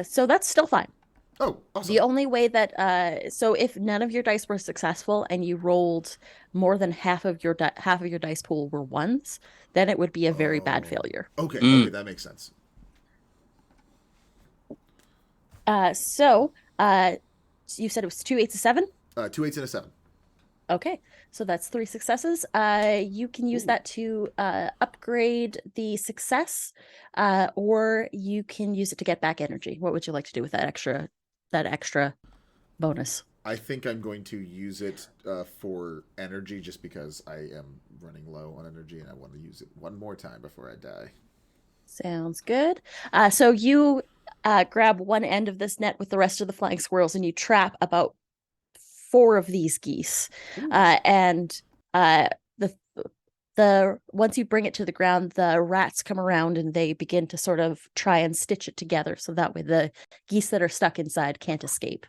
So that's still fine. Oh, awesome. The only way that so if none of your dice were successful and you rolled more than half of your dice pool were 1s, then it would be a very bad failure. Okay, okay, that makes sense. So you said it was 2 8s, a 7? 2 8s and a 7. Okay, so that's 3 successes. You can use that to upgrade the success, or you can use it to get back energy. What would you like to do with that extra bonus? I think I'm going to use it for energy just because I am running low on energy and I want to use it one more time before I die. Sounds good. So you grab one end of this net with the rest of the flying squirrels, and you trap about 4 of these geese. And the once you bring it to the ground, the rats come around and they begin to sort of try and stitch it together so that way the geese that are stuck inside can't escape.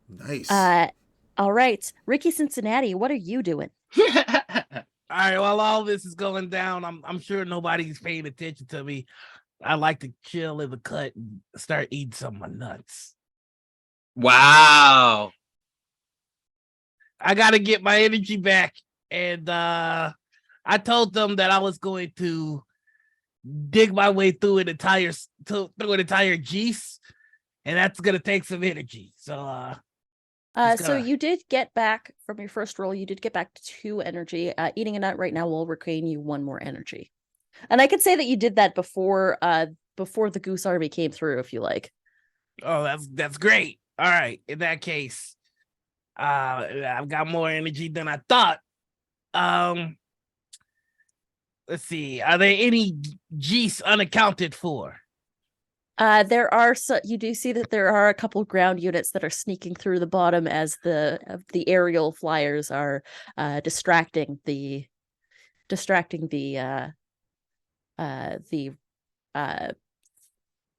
Nice. All right, Ricky Cincinnati, what are you doing? All right, while all this is going down, I'm sure nobody's paying attention to me. I like to chill in the cut and start eating some of my nuts. Wow. I gotta get my energy back. And I told them that I was going to dig my way through an entire geese, and that's gonna take some energy. So so you did get back from your first roll, you did get back 2 energy. Eating a nut right now will regain you 1 more energy. And I could say that you did that before the goose army came through, if you like. Oh, that's great. All right, in that case, I've got more energy than I thought. Let's see. Are there any geese unaccounted for? You do see that there are a couple ground units that are sneaking through the bottom as the aerial flyers are distracting the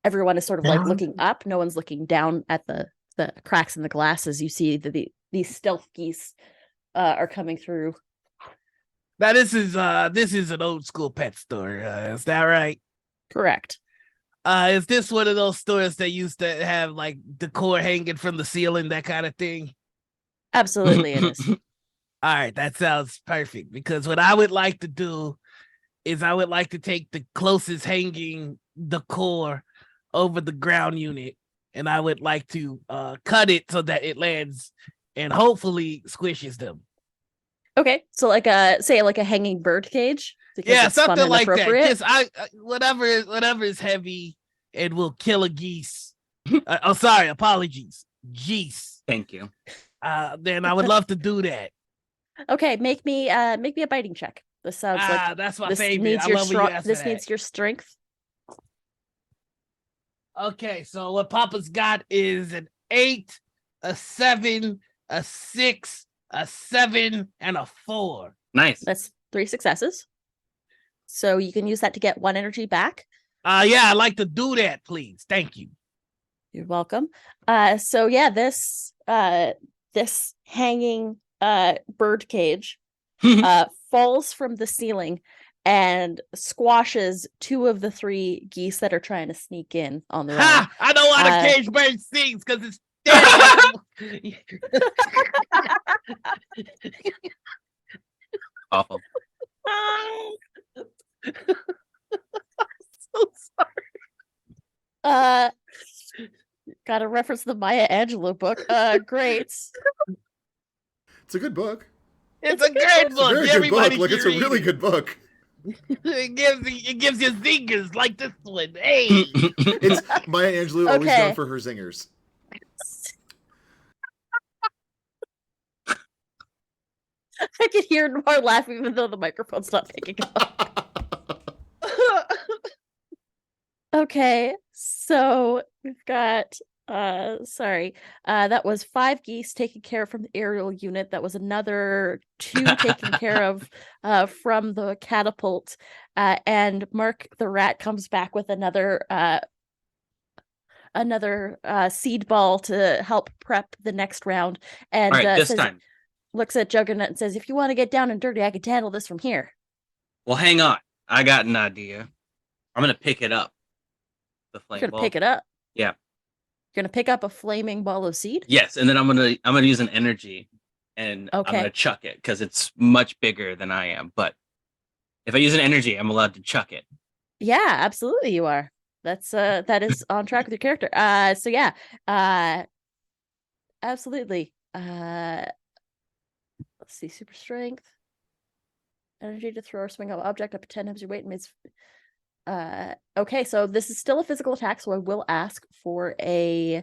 everyone is sort of like looking up. No one's looking down at the cracks in the glass as you see these stealth geese are coming through. Now this is an old school pet store. Is that right? Correct. Is this one of those stores that used to have like decor hanging from the ceiling, that kind of thing? Absolutely, it is. All right, that sounds perfect because what I would like to do is I would like to take the closest hanging the core over the ground unit, and I would like to cut it so that it lands and hopefully squishes them. Okay, so like a say like a hanging bird cage because Yeah, it's fun something and like that. appropriate. Just whatever is heavy and will kill a geese. Oh, sorry, apologies, geese. Thank you. Then I would love to do that. Okay, make me a biting check. This sounds like That's my this favorite. needs I your love when you strong. ask for This that. needs your strength. Okay, so what Papa's got is an 8, a 7, a 6, a 7, and a 4. Nice. That's 3 successes. So you can use that to get 1 energy back. Yeah, I'd like to do that, please. Thank you. You're welcome. So yeah, this hanging bird cage falls from the ceiling and squashes 2 of the 3 geese that are trying to sneak in on their own. Ha! I know why the cage bird sings because it's dead. Awful. So sorry. Gotta reference the Maya Angelou book. Great. It's a good book. It's a great book. It's a very Everybody good book. Like, should it's a read really it. good book. It gives you zingers like this one. Hey. It's Maya Angelou, always Okay. known for her zingers. I can hear Noir laughing even though the microphone's not picking up. Okay, so we've got that was 5 geese taken care of from the aerial unit. That was another 2 taken care of from the catapult. And Mark the rat comes back with another seed ball to help prep the next round. And All right, this says, time. looks at Juggernaut and says, if you want to get down and dirty, I can handle this from here. Well, hang on. I got an idea. I'm gonna pick it up. The flame You're gonna ball. pick it up. Yeah. You're gonna pick up a flaming ball of seed. Yes, and then I'm gonna use an energy, and I'm Okay. gonna chuck it because it's much bigger than I am. But if I use an energy, I'm allowed to chuck it. Yeah, absolutely you are. That's that is on track with your character. So yeah. Absolutely. Let's see, super strength. Energy to throw or swing an object up to 10 times your weight and it's okay, so this is still a physical attack, so I will ask for a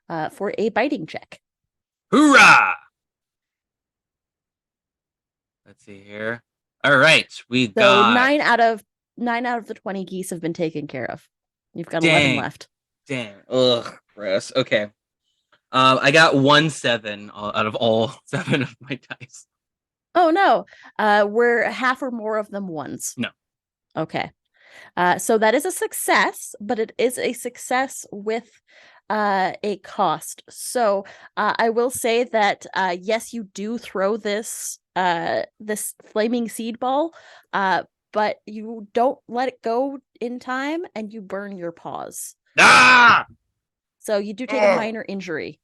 biting check. Hoorah! Let's see here. All right, we So got 9 out of the 20 geese have been taken care of. You've got 11 Dang. left. Damn. Ugh, gross. Okay. I got 1 7 out of all 7 of my dice. Oh no. Were half or more of them ones? No. Okay. So that is a success, but it is a success with a cost. So I will say that yes, you do throw this flaming seed ball, but you don't let it go in time, and you burn your paws. Ah! So you do take a minor injury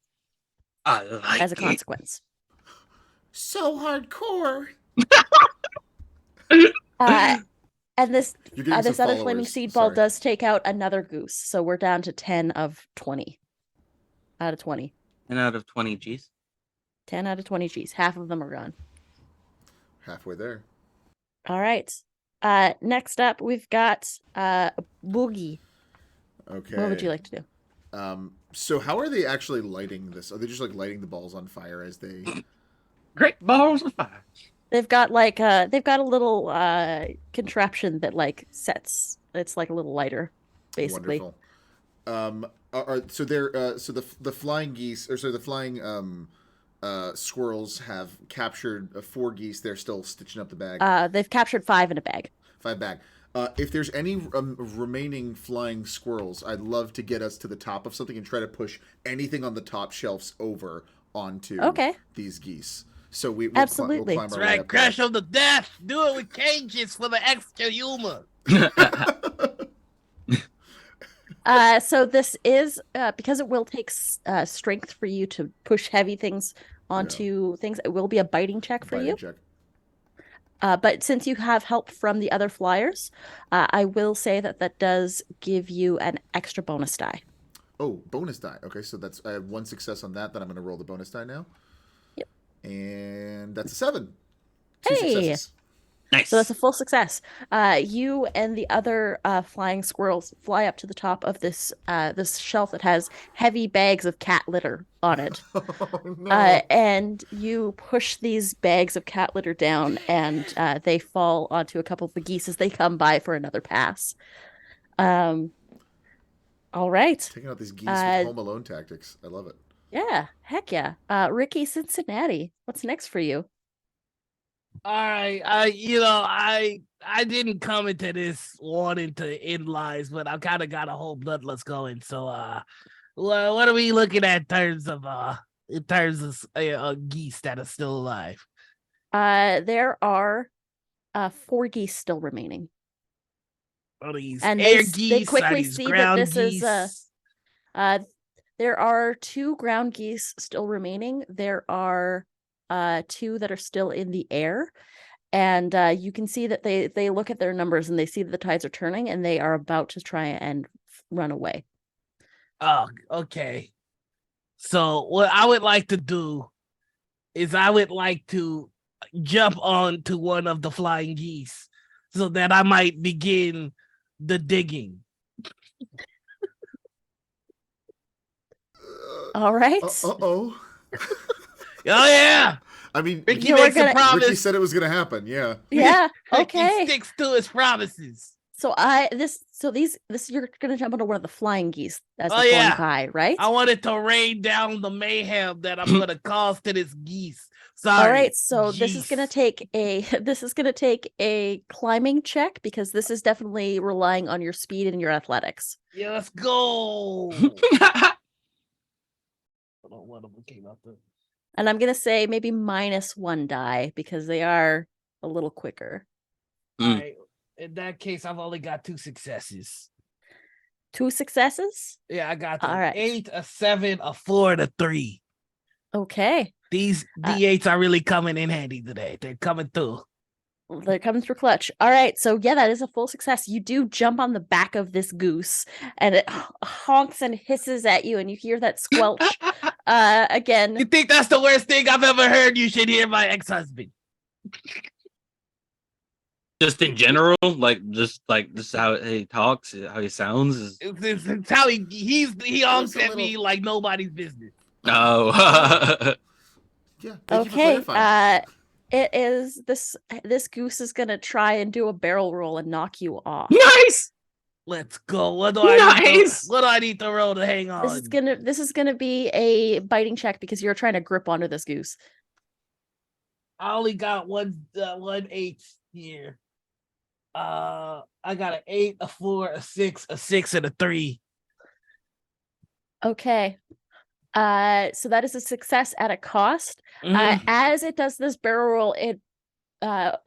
I like as a it. consequence. So hardcore. And this You're getting this some other flaming followers. seed ball Sorry. does take out another goose, so we're down to 10 of 20 out of 20. 10 out of 20 G's. 10 out of 20 G's. Half of them are gone. Halfway there. All right. Next up, we've got Boogie. Okay. What would you like to do? So how are they actually lighting this? Are they just like lighting the balls on fire as they? Great balls of fire. They've got a little contraption that like sets. It's like a little lighter, basically. Wonderful. So they're so the flying geese, or so the flying squirrels have captured 4 geese. They're still stitching up the bag. They've captured 5 in a bag. 5 bag. If there's any remaining flying squirrels, I'd love to get us to the top of something and try to push anything on the top shelves over onto these geese. So we'll Absolutely. climb That's our way right. up Crash them to death. Do it with cages for the extra humor. So this is because it will take strength for you to push heavy things onto things. It will be a biting check for Biting you. check. But since you have help from the other flyers, I will say that that does give you an extra bonus die. Oh, bonus die. Okay, so that's I have one success on that. Then I'm going to roll the bonus die now. Yep. And that's a 7. Two Hey! successes. Nice. So that's a full success. You and the other flying squirrels fly up to the top of this this shelf that has heavy bags of cat litter on it. Oh no! And you push these bags of cat litter down, and they fall onto a couple of the geese as they come by for another pass. All right. Taking out these geese with Uh, Home Alone tactics. I love it. yeah, heck yeah. Ricky Cincinnati, what's next for you? All right, I didn't come into this wanting to end lives, but I kind of got a whole bloodlust going. So well, what are we looking at in terms of geese that are still alive? There are 4 geese still remaining. Are these And air they geese? Are quickly these see that ground this geese? is there are 2 ground geese still remaining. There are 2 that are still in the air. And you can see that they look at their numbers and they see that the tides are turning and they are about to try and run away. Oh, okay. So what I would like to do is I would like to jump on to one of the flying geese so that I might begin the digging. All right. Uh-oh. Oh yeah, I mean, Ricky You are makes a gonna- promise. Ricky said it was going to happen. Yeah. Yeah. Ricky Okay. sticks to his promises. So you're gonna jump onto one of the flying geese as Oh, they're yeah. going by, right? I wanted to rain down the mayhem that I'm gonna cause to this geese. Sorry. All right, so this is gonna geese. take a climbing check because this is definitely relying on your speed and your athletics. Yeah, let's go. Hold on, one of them came out there. And I'm gonna say maybe -1 die because they are a little quicker. All Mm. right. In that case, I've only got 2 successes. 2 successes? Yeah, I got All them. right. 8, a 7, a 4, and a 3. Okay. These Uh, D8s are really coming in handy today. They're coming through. They're coming through clutch. All right, so yeah, that is a full success. You do jump on the back of this goose, and it honks and hisses at you, and you hear that squelch. Again, You think that's the worst thing I've ever heard? You should hear my ex-husband. Just in general, just how he talks, how he sounds is. It's how he honks a at me little- like nobody's business. No. Yeah. Thank you for okay. clarifying. It is this goose is gonna try and do a barrel roll and knock you off. Nice. Let's go. What do I need Nice. what do I need to roll to hang on? This is gonna be a biting check because you're trying to grip onto this goose. I only got one 8 here. I got an 8, a 4, a 6, a 6, and a 3. Okay. So that is a success at a cost. Mhm. As it does this barrel roll,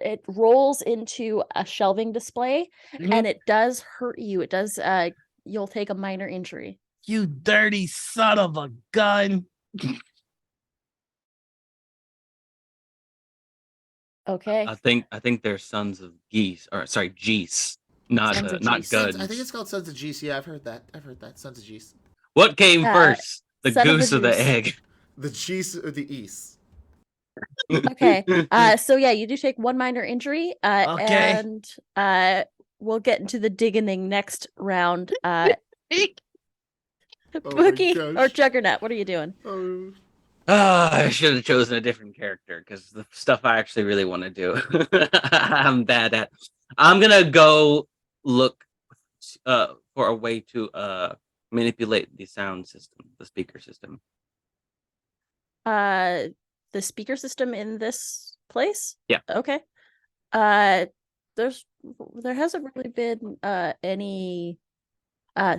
it rolls into a shelving display, Mhm. and it does hurt you. It does. You'll take a minor injury. You dirty son of a gun. Okay. I think they're sons of geese, or sorry, geese, not Sons of not geese. guns. I think it's called Sons of Geese. Yeah, I've heard that. Sons of Geese. What came first, the son of the goose or the goose. egg? The Geese or the East. Okay. So yeah, you do take 1 minor injury. Okay. And we'll get into the digging next round. Boogie or gosh. Juggernaut, what are you doing? Oh. I should have chosen a different character because the stuff I actually really want to do, I'm bad at. I'm gonna go look for a way to manipulate the sound system, the speaker system. The speaker system in this place? Yeah. Okay. There hasn't really been any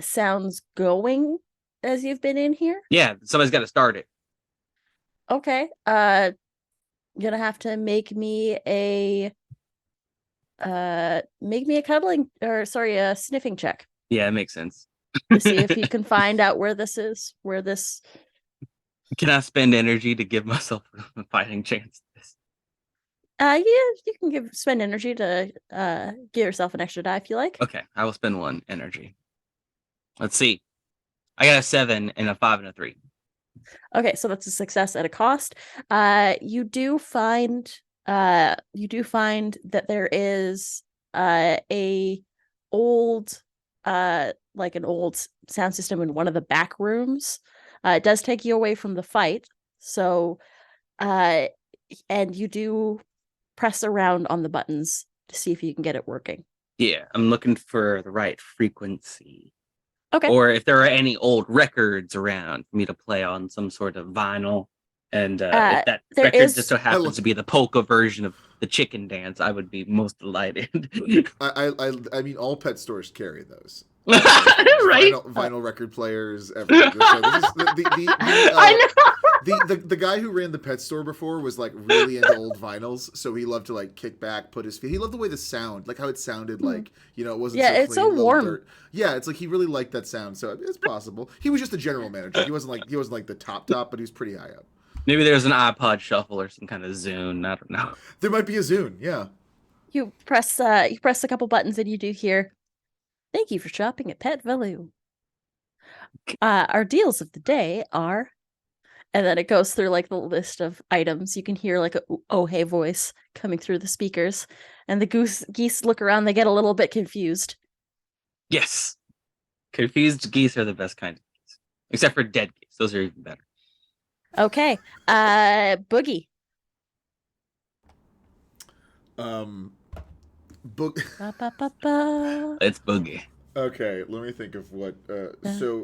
sounds going as you've been in here. Yeah, somebody's got to start it. Okay. You're gonna have to make me a cuddling or sorry, a sniffing check Yeah, it makes sense. to see if you can find out where this is, where this Can I spend energy to give myself a fighting chance? Yeah, you can spend energy to give yourself an extra die if you like. Okay, I will spend 1 energy. Let's see. I got a 7 and a 5 and a 3. Okay, so that's a success at a cost. You do find that there is a old like an old sound system in one of the back rooms. It does take you away from the fight, so and you do press around on the buttons to see if you can get it working. Yeah, I'm looking for the right frequency. Okay. Or if there are any old records around for me to play on some sort of vinyl. And if that there record just is- so happens to be the polka version of the chicken dance, I would be most delighted. I mean, all pet stores carry those. Right? Vinyl record players, everything. So this is I know. the guy who ran the pet store before was like really into old vinyls, so he loved to like kick back, put his feet. He loved the way the sound, like how it sounded, like it wasn't. Yeah, so it's clean, so little warm. dirt. Yeah, it's like he really liked that sound, so it's possible. He was just a general manager. He wasn't like the top, but he was pretty high up. Maybe there's an iPod shuffle or some kind of Zune. I don't know. There might be a Zune. Yeah. You press a couple buttons and you do hear, "Thank you for shopping at Pet Value. Our deals of the day are," and then it goes through like the list of items. You can hear like a oh hey voice coming through the speakers, and the geese look around. They get a little bit confused. Yes. Confused geese are the best kind of geese. Except for dead geese. Those are even better. Okay, Boogie. Book. Ba, ba, ba, ba. It's Boogie. Okay, let me think of what. So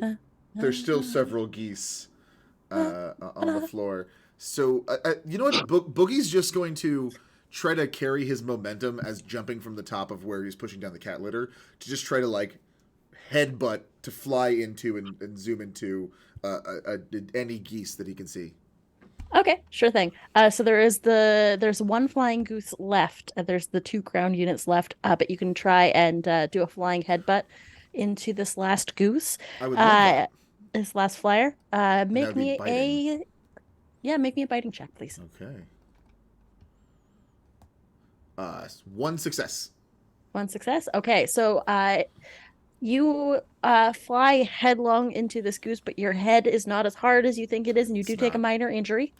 there's still several geese on the floor. So you know what? Boogie's just going to try to carry his momentum as jumping from the top of where he's pushing down the cat litter to just try to like headbutt to fly into and zoom into any geese that he can see. Okay, sure thing. So there's one flying goose left. There's the 2 ground units left. But you can try and do a flying headbutt into this last goose. I would love that. This last flyer. Make would be me biting. make me a biting check, please. Okay. 1 success. 1 success. Okay, so you fly headlong into this goose, but your head is not as hard as you think it is, and you do take a minor injury.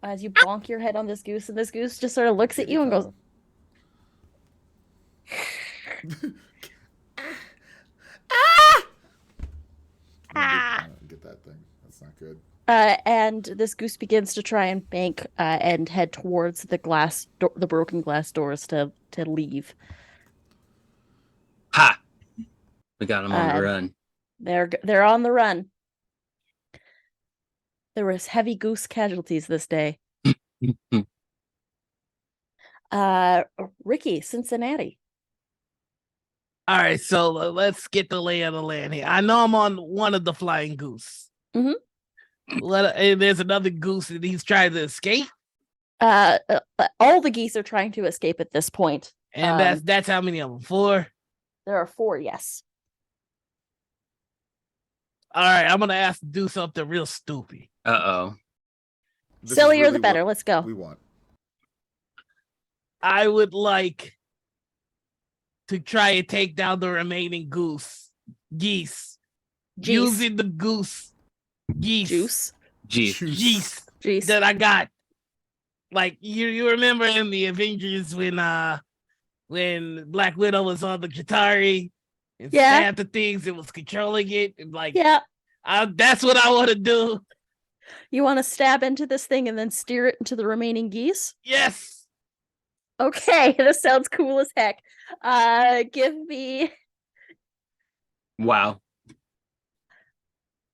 As you bonk your head on this goose, and this goose just sort of looks at you and goes, Get that thing. That's not good. and this goose begins to try and bank and head towards the broken glass doors to leave. Ha! We got him on the run. They're on the run. There was heavy goose casualties this day. Ricky, Cincinnati. All right, so let's get the lay of the land here. I know I'm on one of the flying goose. Mhm. And there's another goose and he's trying to escape. All the geese are trying to escape at this point. And that's how many of them? 4? There are 4, yes. All right, I'm gonna ask to do something real stupid. Uh-oh. This is Sillier really the better. what Let's go. we want. I would like to try and take down the remaining geese. Using the geese Juice. geese that I got. Like you remember in the Avengers when Black Widow was on the Qatari and stabbed the things, it was controlling it, and like that's what I want to do. You want to stab into this thing and then steer it into the remaining geese? Yes. Okay, this sounds cool as heck. Give me. Wow.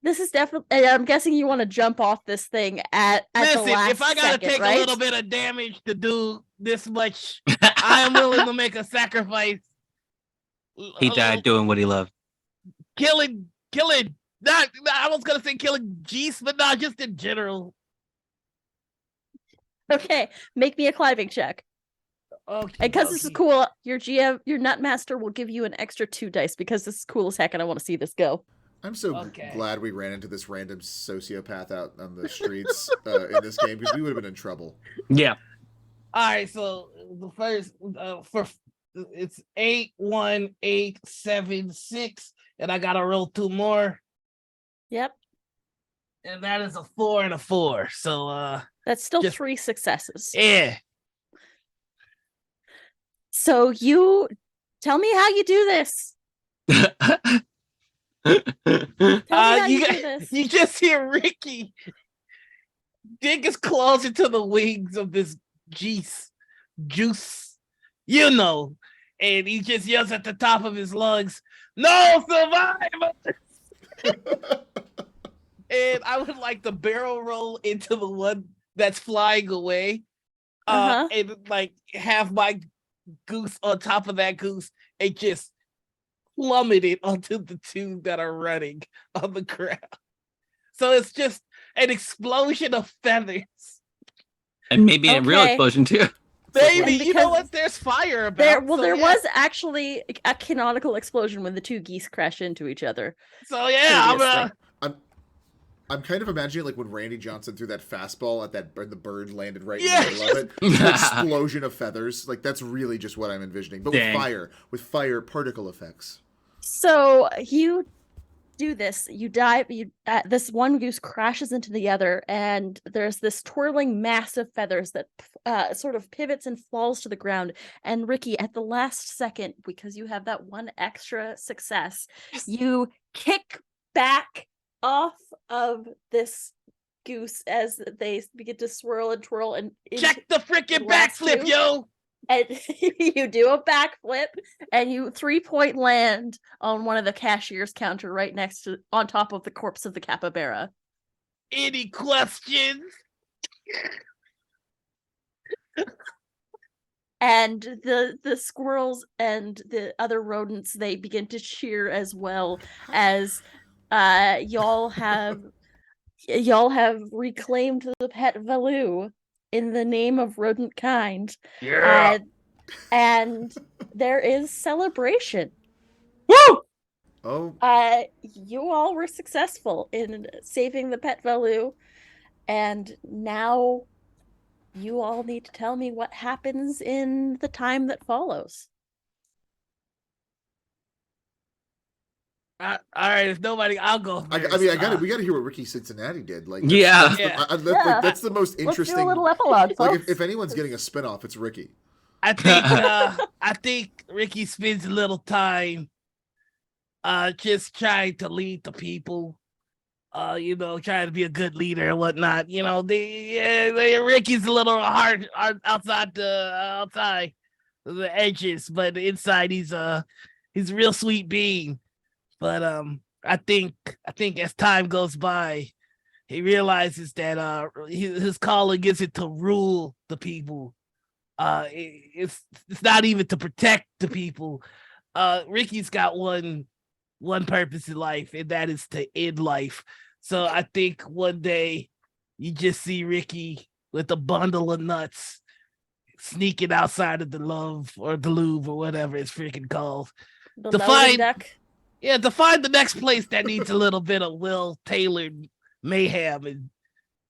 This is definitely. I'm guessing you want to jump off this thing at Listen, the last if I gotta second, take right? a little bit of damage to do this much, I am willing to make a sacrifice. He died doing what he loved. Killing. Not I was gonna say killing geese, but not just in general. Okay, make me a climbing check. Okay, Because this is cool, your GM, your Nutmaster will give you an extra 2 dice because this is cool as heck, and I want to see this go. I'm so Okay. glad we ran into this random sociopath out on the streets in this game because we would have been in trouble. Yeah. All right, so the first for it's 81876, and I gotta roll 2 more, Yep. and that is a 4 and a 4. So That's still Just- 3 successes. yeah. So you tell me how you do this. Tell me how you do this. You just hear Ricky dig his claws into the wings of this juice, and he just yells at the top of his lungs, "No survivors!" And I would like to barrel roll into the one that's flying away, and like have my goose on top of that goose and just plummet it onto the 2 that are running on the ground. So it's just an explosion of feathers. And maybe a real Okay. explosion too. Baby, And you know because what? There's fire about. There was actually a canonical explosion when the 2 geese crash into each other. So yeah, previously. I'm kind of imagining like when Randy Johnson threw that fastball at that the bird landed right Yeah. in the middle of it. An explosion of feathers. Like that's really just what I'm envisioning. But Dang. with fire particle effects. So you do this. You dive. This one goose crashes into the other, and there's this twirling mass of feathers that sort of pivots and falls to the ground. And Ricky, at the last second, because you have that one extra success, you kick back off of this goose as they begin to swirl and twirl and check the freaking last backflip, 2. yo. And you do a backflip and you 3-point land on one of the cashier's counter right next to on top of the corpse of the capybara. Any questions? And the squirrels and the other rodents, they begin to cheer as well as y'all have reclaimed the pet Valoo in the name of rodent kind. Yeah. And there is celebration. Woo! Oh, You all were successful in saving the pet Valoo, and now you all need to tell me what happens in the time that follows. All right, if nobody, I'll go first. we got to hear what Ricky Cincinnati did. Like, Yeah. that's the most interesting. Let's do a little epilogue, folks. Like, if anyone's getting a spinoff, it's Ricky. I think Ricky spends a little time just trying to lead the people, trying to be a good leader and whatnot. Ricky's a little hard outside the edges, but inside he's a real sweet being. But I think as time goes by, he realizes that his calling isn't to rule the people. It's not even to protect the people. Ricky's got one purpose in life, and that is to end life. So I think one day you just see Ricky with a bundle of nuts sneaking outside of the Louvre or whatever it's freaking called. The to loading find- duck. Yeah, to find the next place that needs a little bit of well-tailored mayhem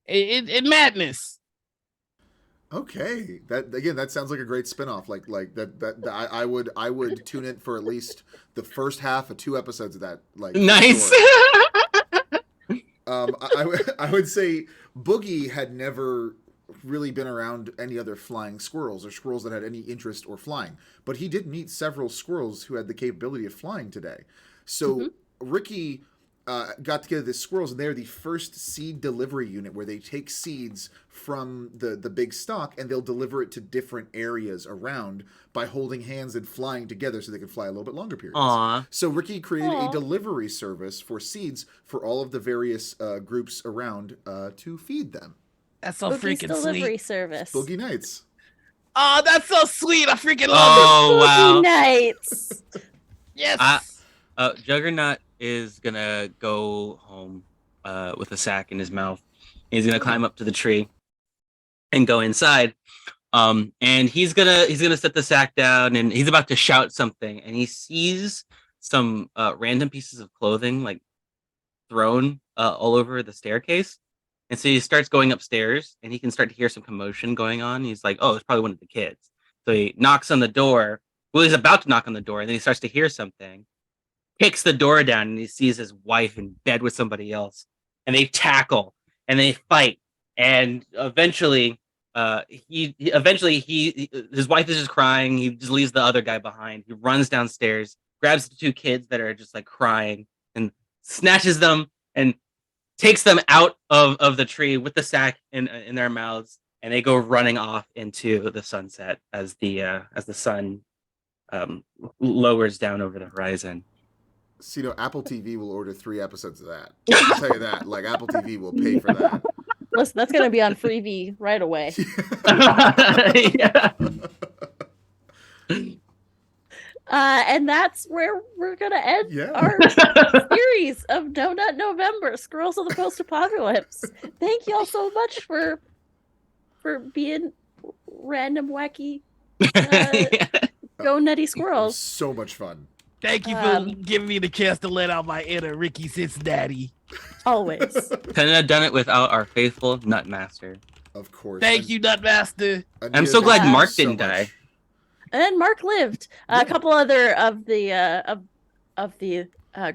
and madness. Okay, that sounds like a great spinoff. Like that I would tune in for at least the first half of 2 episodes of that. Like Nice. story. I would say Boogie had never really been around any other flying squirrels or squirrels that had any interest or flying, but he did meet several squirrels who had the capability of flying today. So Ricky got together the squirrels, and they're the first seed delivery unit where they take seeds from the big stock and they'll deliver it to different areas around by holding hands and flying together so they can fly a little bit longer periods. Aw. So Ricky created a delivery service for seeds for all of the various groups around to feed them. That's so Boogie's freaking delivery sweet. service. Boogie Nights. Oh, that's so sweet. I freaking love Oh, Boogie wow. Nights. it. Yes. Juggernaut is gonna go home with a sack in his mouth. He's gonna climb up to the tree and go inside. And he's gonna set the sack down, and he's about to shout something, and he sees some random pieces of clothing like thrown all over the staircase. And so he starts going upstairs and he can start to hear some commotion going on. He's like, oh, it's probably one of the kids. So he knocks on the door. Well, he's about to knock on the door, and then he starts to hear something, kicks the door down, and he sees his wife in bed with somebody else. And they tackle and they fight. And eventually, his wife is just crying. He just leaves the other guy behind. He runs downstairs, grabs the two kids that are just like crying, and snatches them and takes them out of the tree with the sack in their mouths, and they go running off into the sunset as the sun lowers down over the horizon. So, Apple TV will order 3 episodes of that. I'll tell you that. Like, Apple TV will pay for that. Listen, that's going to be on Freevee right away. Yeah. And that's where we're going to end Yeah. our series of Donut November, Squirrels of the Post-Apocalypse. Thank you all so much for being random, wacky, go nutty squirrels. So much fun. Thank you for giving me the chance to let out my inner Ricky Cincinnati. Always. Couldn't have done it without our faithful Nutmaster. Of course. Thank you, Nutmaster. I'm so glad Mark didn't die. And then Mark lived. Yeah. A couple other of the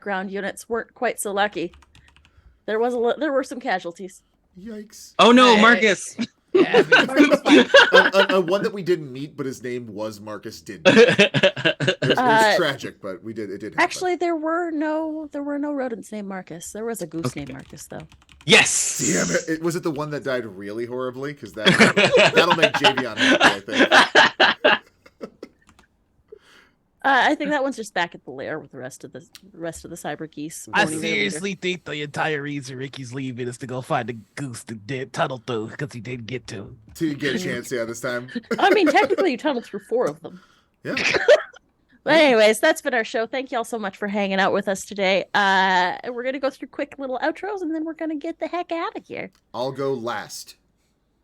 ground units weren't quite so lucky. There were some casualties. Yikes. Oh no, Hey. Marcus! Yeah, One that we didn't meet, but his name was Marcus did. It was tragic, but it did happen. Actually, there were no rodents named Marcus. There was a goose named Marcus, though. Yes! Damn it. Was it the one that died really horribly? Because that'll make Javion happy, I think. I think that one's just back at the lair with the rest of the cyber geese. I Won't even be seriously think the entire reason Ricky's leaving is to go find the goose that did tunnel through because he didn't get to. Till you get a chance, this time. I mean, technically, you tunneled through 4 of them. Yeah. But anyways, that's been our show. Thank you all so much for hanging out with us today. We're going to go through quick little outros, and then we're going to get the heck out of here. I'll go last.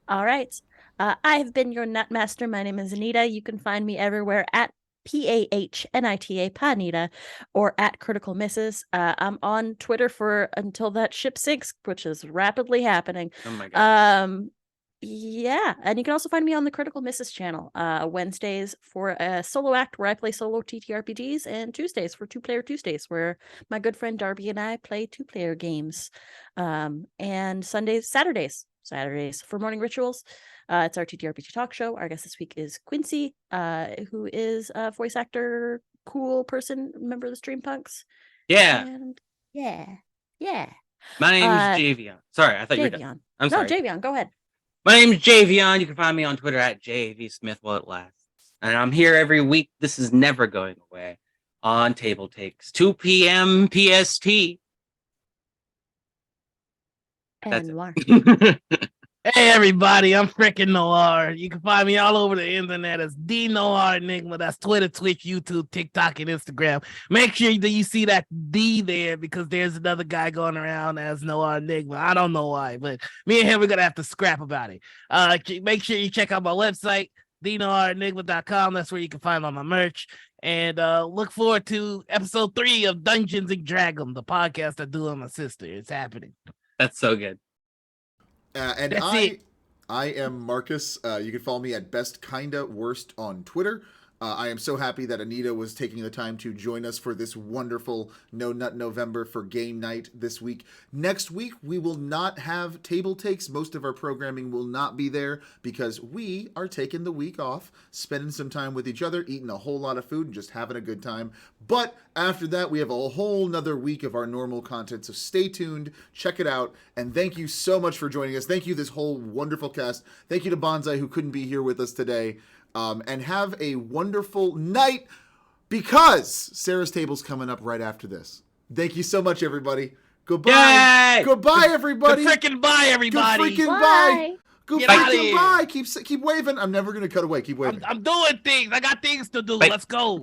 All right. I have been your Nutmaster. My name is Anita. You can find me everywhere at PAHNITA Panita or at Critical Misses. I'm on Twitter for until that ship sinks, which is rapidly happening. Oh my god. Yeah, and you can also find me on the Critical Misses channel Wednesdays for a solo act where I play solo TTRPGs, and Tuesdays for 2-player Tuesdays where my good friend Darby and I play 2-player games, and Saturdays for Morning Rituals. It's our TTRPG talk show. Our guest this week is Quincy, who is a voice actor, cool person, member of the Stream Punks. Yeah. And yeah. My name is Javion. Sorry, I thought you were done. I'm sorry. No, Javion, go ahead. My name is Javion. You can find me on Twitter at JAVSmith while it lasts. And I'm here every week. This is never going away on TableTakes, 2 p.m. PST. That's And Noir. Hey everybody, I'm freaking Noir. You can find me all over the internet as D Noir Enigma. That's Twitter, Twitch, YouTube, TikTok, and Instagram. Make sure that you see that D there because there's another guy going around as Noir Enigma. I don't know why, but me and him, we're gonna have to scrap about it. Make sure you check out my website, dnoirenigma.com. That's where you can find all my merch. And look forward to episode 3 of Dungeons and Dragons, the podcast I do with my sister. It's happening. That's so good. And That's it. I am Marcus. You can follow me at Best Kinda Worst on Twitter. I am so happy that Anita was taking the time to join us for this wonderful No Nut November for game night this week. Next week, we will not have Table Takes. Most of our programming will not be there because we are taking the week off, spending some time with each other, eating a whole lot of food, and just having a good time. But after that, we have a whole nother week of our normal content, so stay tuned, check it out, and thank you so much for joining us. Thank you, this whole wonderful cast. Thank you to Bonsai, who couldn't be here with us today. And have a wonderful night because Sarah's Table's coming up right after this. Thank you so much, everybody. Goodbye. Yay! Goodbye, everybody. Good freaking bye, everybody. Good freaking bye. Bye. Good Get outta freaking here. bye. Keep waving. I'm never going to cut away. Keep waving. I'm doing things. I got things to do. Wait. Let's go.